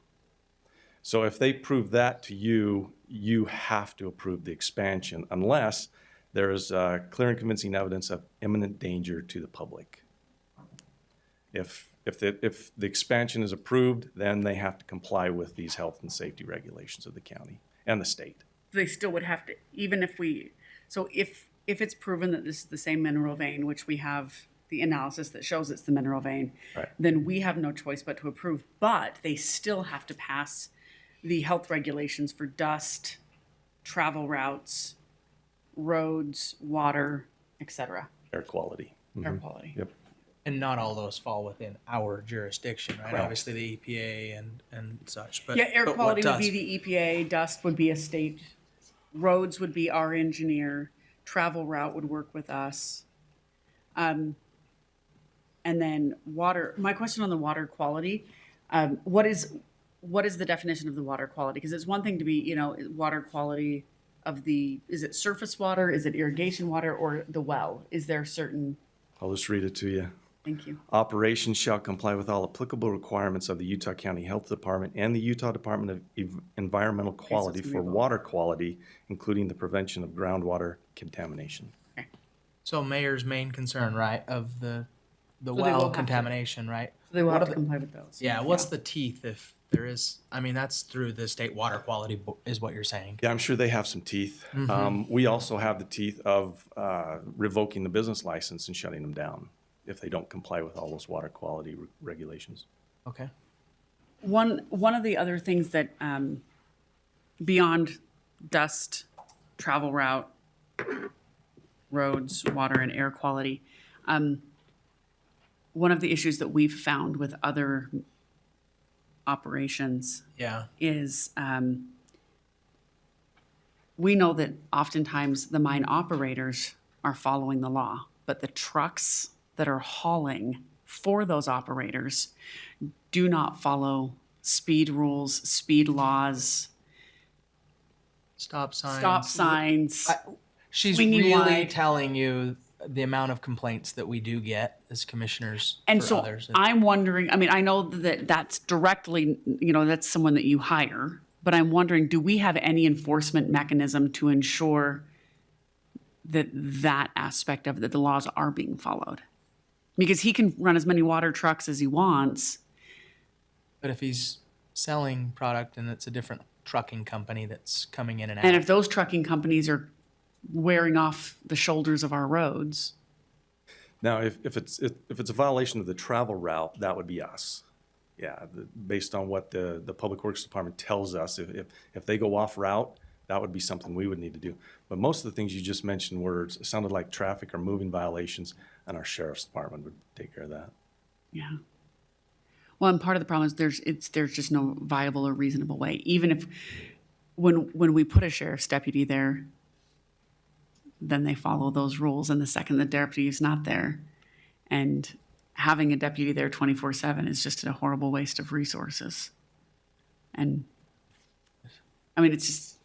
So if they prove that to you, you have to approve the expansion unless there is clear and convincing evidence of imminent danger to the public. If the expansion is approved, then they have to comply with these health and safety regulations of the county and the state. They still would have to, even if if it's proven that this is the same mineral vein, which we have the analysis that shows it's the mineral vein, Right. then we have no choice but to approve. But they still have to pass the health regulations for dust, travel routes, roads, water, etc. Air quality. Air quality. Yep. And not all those fall within our jurisdiction, right? Correct. Obviously, the EPA and such. But Yeah, air but what quality would does? be the EPA, dust would be a state, roads would be our engineer, travel route would work with us. And then water, my question on the water quality, what is the definition of the water quality? Because it's one thing to be, water quality of is it surface water, is it irrigation water, or the well? Is there certain, I'll just read it to you. thank you. Operations shall comply with all applicable requirements of the Utah County Health Department and the Utah Department of Environmental Quality gonna for be both. water quality, including the prevention of groundwater contamination. So mayor's main concern, right, of the they will well have to- contamination, right? So they will What have are to comply with those. Yeah, what's the teeth if there is? I mean, that's through the state water quality is what you're saying. Yeah, I'm sure they have some teeth. We also have the teeth of revoking the business license and shutting them down if they don't comply with all those water quality regulations. Okay. One of the other things that, beyond dust, travel route, roads, water, and air quality, one of the issues that we've found with other operations Yeah. is we know that oftentimes the mine operators are following the law, but the trucks that are hauling for those operators do not follow speed rules, speed laws, Stop signs. stop signs. She's swinging really wide. telling you the amount of complaints that we do get as commissioners And for so others. I'm wondering, I mean, I know that that's directly, that's someone that you hire, but I'm wondering, do we have any enforcement mechanism to ensure that aspect of it, that the laws are being followed? Because he can run as many water trucks as he wants. But if he's selling product and it's a different trucking company that's coming in and out. And if those trucking companies are wearing off the shoulders of our roads, Now, if it's a violation of the travel route, that would be us. Yeah, based on what the Public Works Department tells us, if they go off route, that would be something we would need to do. But most of the things you just mentioned sounded like traffic or moving violations, and our sheriff's department would take care of that. Yeah. Well, and part of the problem is there's just no viable or reasonable way. Even if when we put a sheriff's deputy there, then they follow those rules. And the second the deputy is not there, and having a deputy there 24/7 is just a horrible waste of resources. And I mean, it's just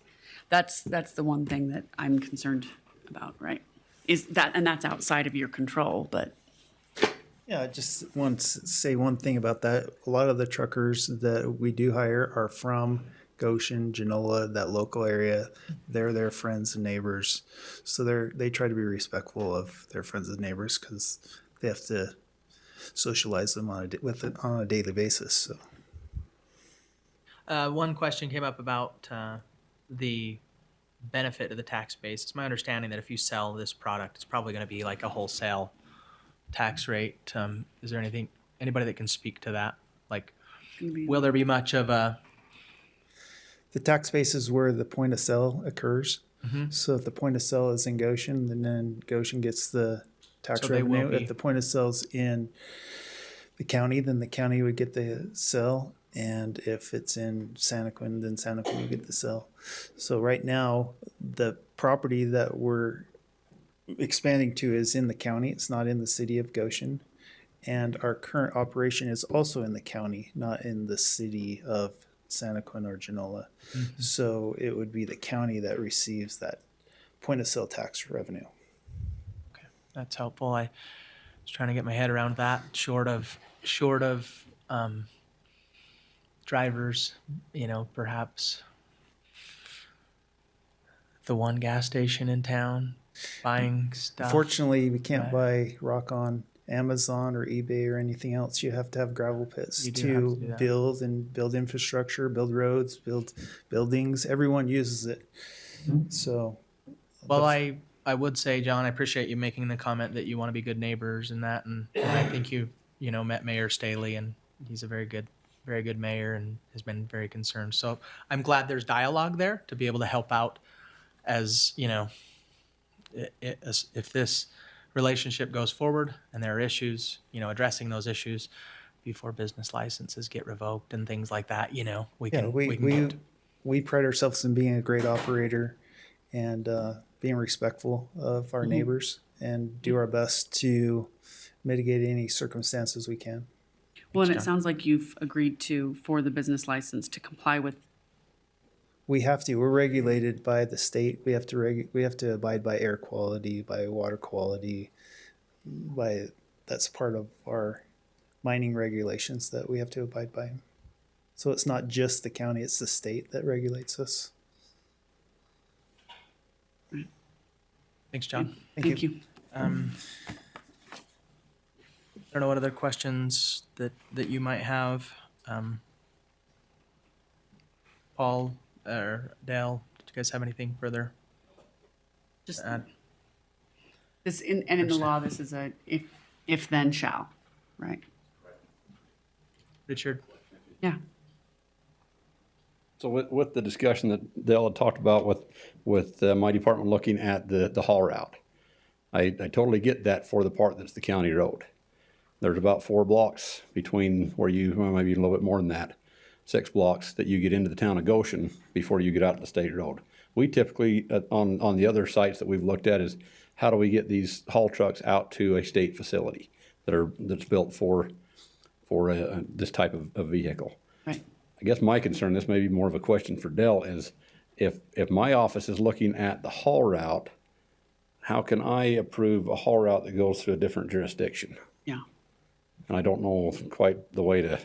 that's the one thing that I'm concerned about, right? Is that, and that's outside of your control, but. Yeah, I just want to say one thing about that. A lot of the truckers that we do hire are from Goshen, Genola, that local area. They're their friends and neighbors. So they try to be respectful of their friends and neighbors because they have to socialize them on a daily basis. So. One question came up about the benefit to the tax base. It's my understanding that if you sell this product, it's probably going to be like a wholesale tax rate. Is there anybody that can speak to that? Like, will there be much of a... The tax base is where the point of sale occurs. Mm-hmm. So if the point of sale is in Goshen, then Goshen gets the tax So they will revenue. be- If the point of sale's in the county, then the county would get the sale. And if it's in Santaquin, then Santaquin would get the sale. So right now, the property that we're expanding to is in the county. It's not in the city of Goshen. And our current operation is also in the county, not in the city of Santaquin or Genola. Mm-hmm. So it would be the county that receives that point of sale tax revenue. Okay, that's helpful. I was trying to get my head around that. Short of drivers, perhaps the one gas station in town buying stuff. Fortunately, we can't buy rock on Amazon or eBay or anything else. You have to have gravel pits You do have to do to that. build infrastructure, build roads, build buildings. Everyone uses it. So, Well, I would say, John, I appreciate you making the comment that you want to be good neighbors and that, and I think you met Mayor Staley, and he's a very good mayor and has been very concerned. So I'm glad there's dialogue there to be able to help out as, if this relationship goes forward and there are issues, addressing those issues before business licenses get revoked and things like that, we pride ourselves in being a great operator and being respectful of our neighbors and do our best to mitigate any circumstances we can. Well, and it sounds like you've agreed for the business license to comply with. We have to. We're regulated by the state. We have to abide by air quality, by water quality. That's part of our mining regulations that we have to abide by. So it's not just the county; it's the state that regulates us. Thanks, John. Thank you. I don't know what other questions that you might have. Paul or Dale, did you guys have anything further? Just add? this, in the law, this is a if then shall, right? Richard? Yeah. So with the discussion that Dale had talked about with my department looking at the haul route, I totally get that for the part that's the county road. There's about 4 blocks between where maybe a little bit more than that, 6 blocks that you get into the town of Goshen before you get out to the state road. We typically, on the other sites that we've looked at, is how do we get these haul trucks out to a state facility that's built for this type of vehicle. Right. I guess my concern, this may be more of a question for Dell, is if my office is looking at the haul route, how can I approve a haul route that goes through a different jurisdiction? Yeah. And I don't know quite the way to.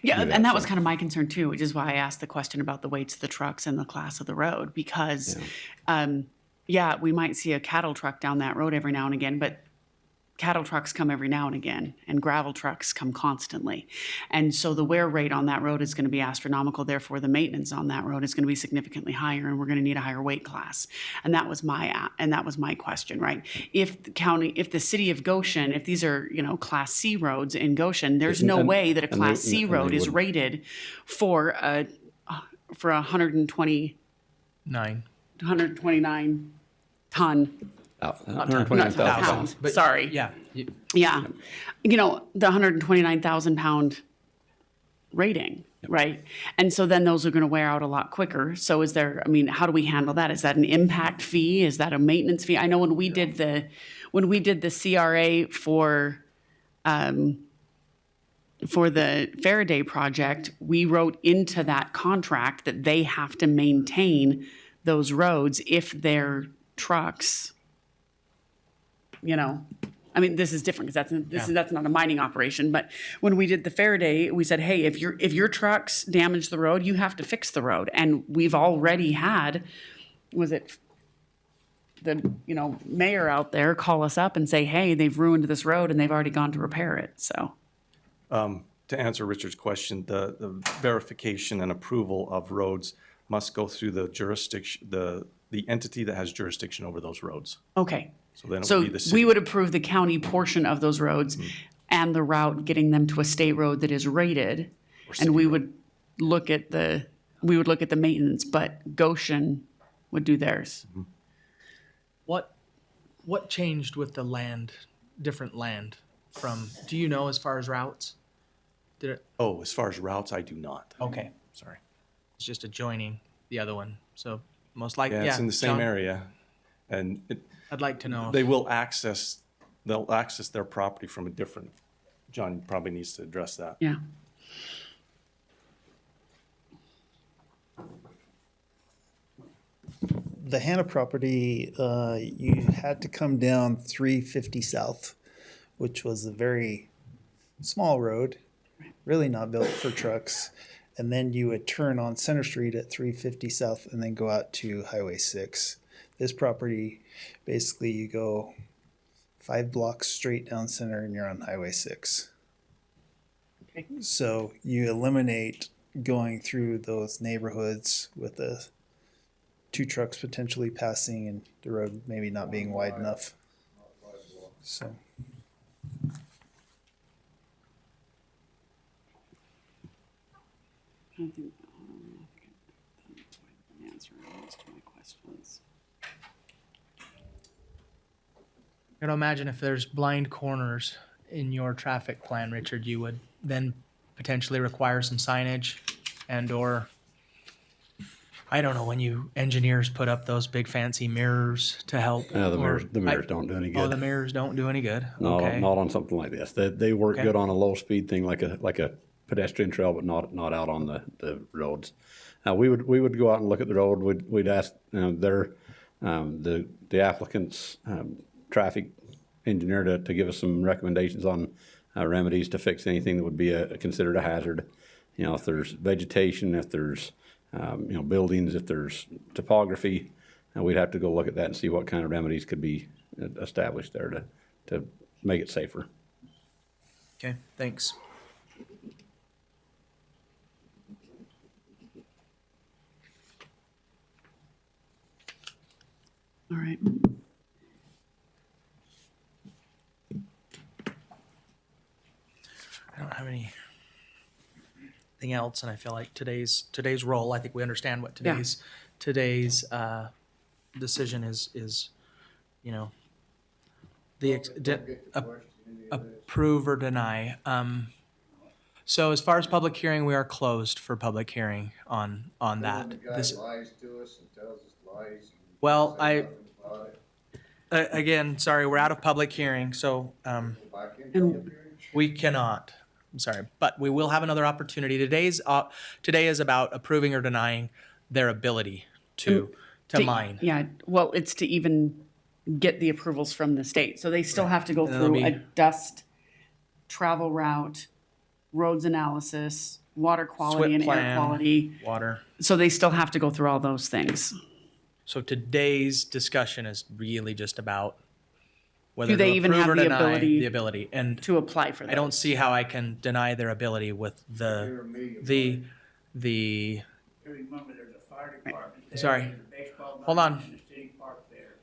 Yeah, and that was kind of my concern too, which is why I asked the question about the weights of the trucks and the class of the road, because, we might see a cattle truck down that road every now and again, but cattle trucks come every now and again, and gravel trucks come constantly. And so the wear rate on that road is going to be astronomical. Therefore, the maintenance on that road is going to be significantly higher, and we're going to need a higher weight class. And that was my question, right? If the city of Goshen, if these are, Class C roads in Goshen, there's no way that a Class C road is rated for a 129 ton. 129,000 pounds. But Sorry. Yeah. Yeah. The 129,000 pound rating, right? And so then those are going to wear out a lot quicker. So how do we handle that? Is that an impact fee? Is that a maintenance fee? I know when we did the CRA for the Faraday project, we wrote into that contract that they have to maintain those roads if they're trucks. This is different because that's not a mining operation. But when we did the Faraday, we said, hey, if your trucks damage the road, you have to fix the road. And we've already had, the mayor out there call us up and say, hey, they've ruined this road and they've already gone to repair it. So. To answer Richard's question, the verification and approval of roads must go through the jurisdiction, the entity that has jurisdiction over those roads. Okay. So then it So would be the city. we would approve the county portion of those roads and the route getting them to a state road that is rated. And we would look at the maintenance, but Goshen would do theirs. What changed with the land, different land from, do you know as far as routes? Did it? Oh, as far as routes, I do not. Okay. Sorry. It's just adjoining the other one. So most likely, Yeah, it's in the same John, area. And I'd like to know. they'll access their property from a different, John probably needs to address that. Yeah. The Hannah property, you had to come down 350 South, which was a very small road, really not built for trucks. And then you would turn on Center Street at 350 South and then go out to Highway 6. This property, basically you go 5 blocks straight down Center and you're on Highway 6. Okay. So you eliminate going through those neighborhoods with the 2 trucks potentially passing and the road maybe not being wide enough. So. I think the answer most of my questions. You know, imagine if there's blind corners in your traffic plan, Richard, you would then potentially require some signage and/or, I don't know, when you engineers put up those big fancy mirrors to help. The mirrors don't do any good. Oh, the mirrors don't do any good. Not, Okay. not on something like this. They work Okay. good on a low speed thing like a pedestrian trail, but not out on the roads. We would go out and look at the road. We'd ask the applicant's traffic engineer to give us some recommendations on remedies to fix anything that would be considered a hazard. If there's vegetation, if there's buildings, if there's topography, we'd have to go look at that and see what kind of remedies could be established there to make it safer. Okay, thanks. All right. I don't have anything else, and I feel like today's role, I think we understand what today's decision is, approve or deny. So as far as public hearing, we are closed for public hearing on that. This, lies to us and tells us lies. well, again, sorry, we're out of public hearing, so we cannot. I'm sorry, but we will have another opportunity. Today is about approving or denying their ability to mine. Yeah, well, it's to even get the approvals from the state. So they still have to go And it'll through a be- dust travel route, roads analysis, water quality and SWIP air plan, quality. water. So they still have to go through all those things. So today's discussion is really just about whether Do they to even approve have or the deny ability the ability. And to apply for that? I don't see how I can deny their ability with the Remember, there's a fire department there. Sorry. there's a baseball Hold diamond on. and a city park there.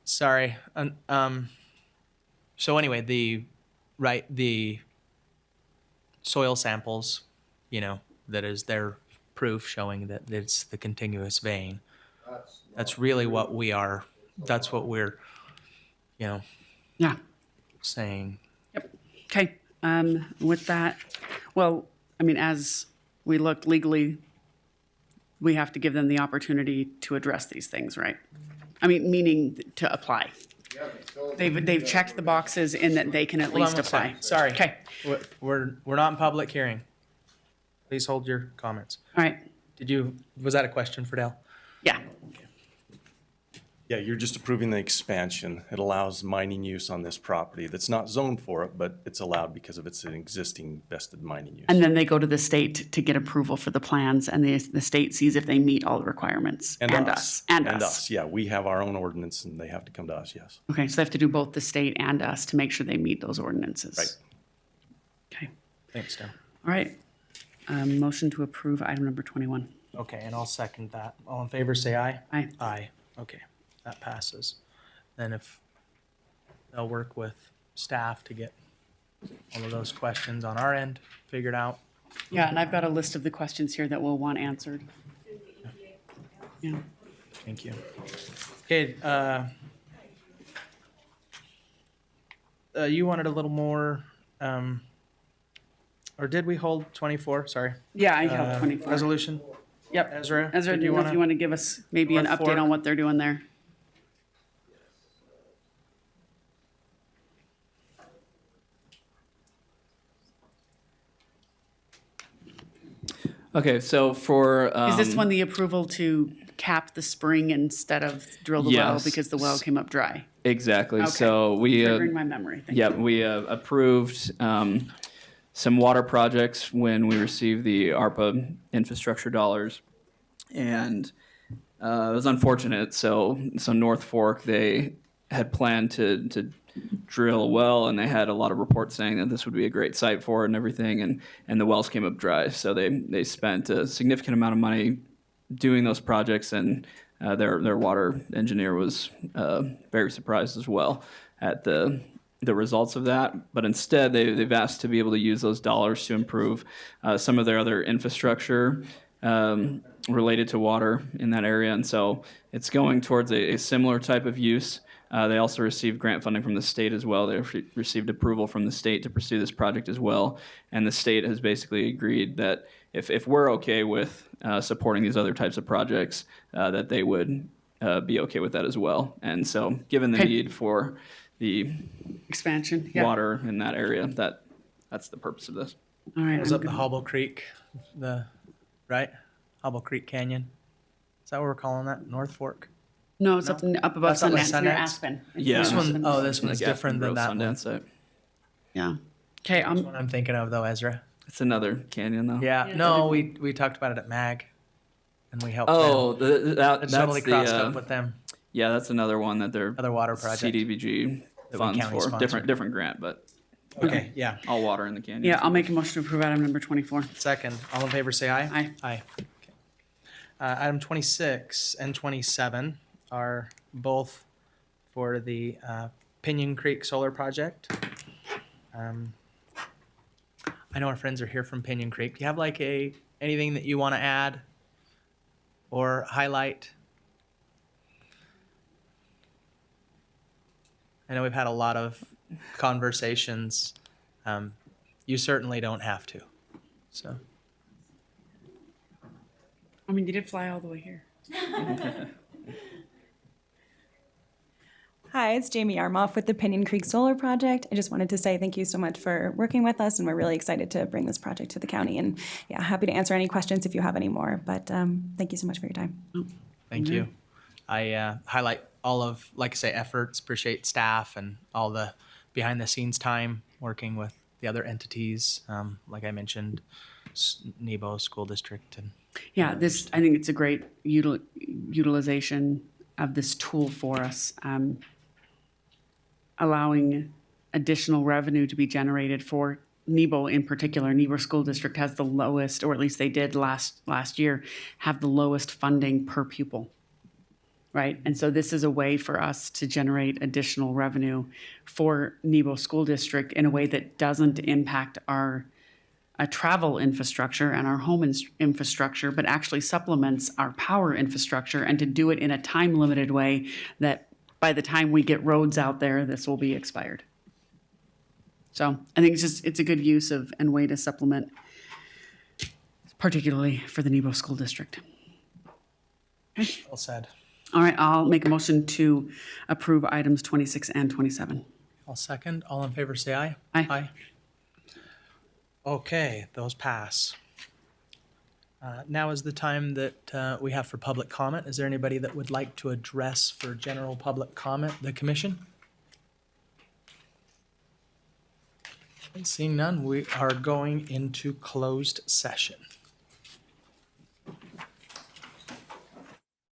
Sorry. So anyway, the soil samples, that is their proof showing that it's the continuous vein. That's really what we are. That's what we're, Yeah. saying. Yep. Okay. With that, well, I mean, as we look legally, we have to give them the opportunity to address these things, right? I mean, meaning to apply. They've checked the boxes in that they can at Hold on least one apply. second. Sorry. Okay. We're not in public hearing. Please hold your comments. All right. Was that a question for Dale? Yeah. Yeah, you're just approving the expansion. It allows mining use on this property that's not zoned for it, but it's allowed because of its existing vested mining use. And then they go to the state to get approval for the plans, and the state sees if they meet all the requirements. And us. And us, yeah. We have our own ordinance and they have to come to us, yes. Okay, so they have to do both the state and us to make sure they meet those ordinances. Right. Okay. Thanks, Dale. All right. Motion to approve item number 21. Okay, and I'll second that. All in favor, say aye. Aye. Aye. Okay, that passes. Then if they'll work with staff to get all of those questions on our end figured out. Yeah, and I've got a list of the questions here that we'll want answered. Yeah. Thank you. Okay, you wanted a little more, or did we hold 24? Sorry. Yeah, I held 24. Resolution? Yep. Ezra? Ezra, did do you know if you want to give us maybe an North update Fork? on what they're doing there? Okay, so for Is this one the approval to cap the spring instead of drill the well Yes. because the well came up dry? exactly. Okay. So we Triggering my memory. Thank yeah you. we approved some water projects when we received the ARPA infrastructure dollars, and it was unfortunate. So North Fork, they had planned to drill a well, and they had a lot of reports saying that this would be a great site for it and everything, and the wells came up dry. So they spent a significant amount of money doing those projects, and their water engineer was very surprised as well at the results of that. But instead, they've asked to be able to use those dollars to improve some of their other infrastructure related to water in that area, and so it's going towards a similar type of use. They also received grant funding from the state as well. They received approval from the state to pursue this project as well. And the state has basically agreed that if we're okay with supporting these other types of projects, that they would be okay with that as well. And so given the Okay. need for the Expansion. Yeah. water in that area, that's the purpose of this. All right. It was I'm up the good. Hobble Creek, right? Hobble Creek Canyon. Is that what we're calling that? North Fork? No, it's up above That's up with Sundance near Sundance? Aspen. Yeah. This one, Aspen. oh, this one's Like different than that Aspen one. Grove Sundance site. Yeah. Okay. That's what I'm thinking of though, Ezra. It's another canyon though. Yeah, no, we talked about it at MAG, and we helped Oh, them. that's Totally the, crossed up with them. yeah, that's another one that they're Other water project. CDBG That we funds county for. sponsored. Different grant, but Okay, yeah. all water in the canyon. Yeah, I'll make a motion to approve item number 24. Second, all in favor, say aye. Aye. Aye. Okay. Item 26 and 27 are both for the Pinion Creek Solar Project. I know our friends are here from Pinion Creek. Do you have like anything that you want to add or highlight? I know we've had a lot of conversations. You certainly don't have to. So. I mean, you did fly all the way here. Hi, it's Jamie Armoff with the Pinion Creek Solar Project. I just wanted to say thank you so much for working with us, and we're really excited to bring this project to the county. And yeah, happy to answer any questions if you have any more. But thank you so much for your time. Thank you. I highlight all of, like I say, efforts, appreciate staff and all the behind the scenes time working with the other entities, like I mentioned, Nebo School District. And Yeah, I think it's a great utilization of this tool for us. allowing additional revenue to be generated for Nebo in particular. Nebo School District has the lowest, or at least they did last year, have the lowest funding per pupil. Right? And so this is a way for us to generate additional revenue for Nebo School District in a way that doesn't impact our travel infrastructure and our home infrastructure, but actually supplements our power infrastructure, and to do it in a time-limited way that by the time we get roads out there, this will be expired. So I think it's a good use of and way to supplement, particularly for the Nebo School District. Well said. All right, I'll make a motion to approve items 26 and 27. I'll second. All in favor, say aye. Aye. Aye. Okay, those pass. Now is the time that we have for public comment. Is there anybody that would like to address for general public comment the commission? Seeing none, we are going into closed session.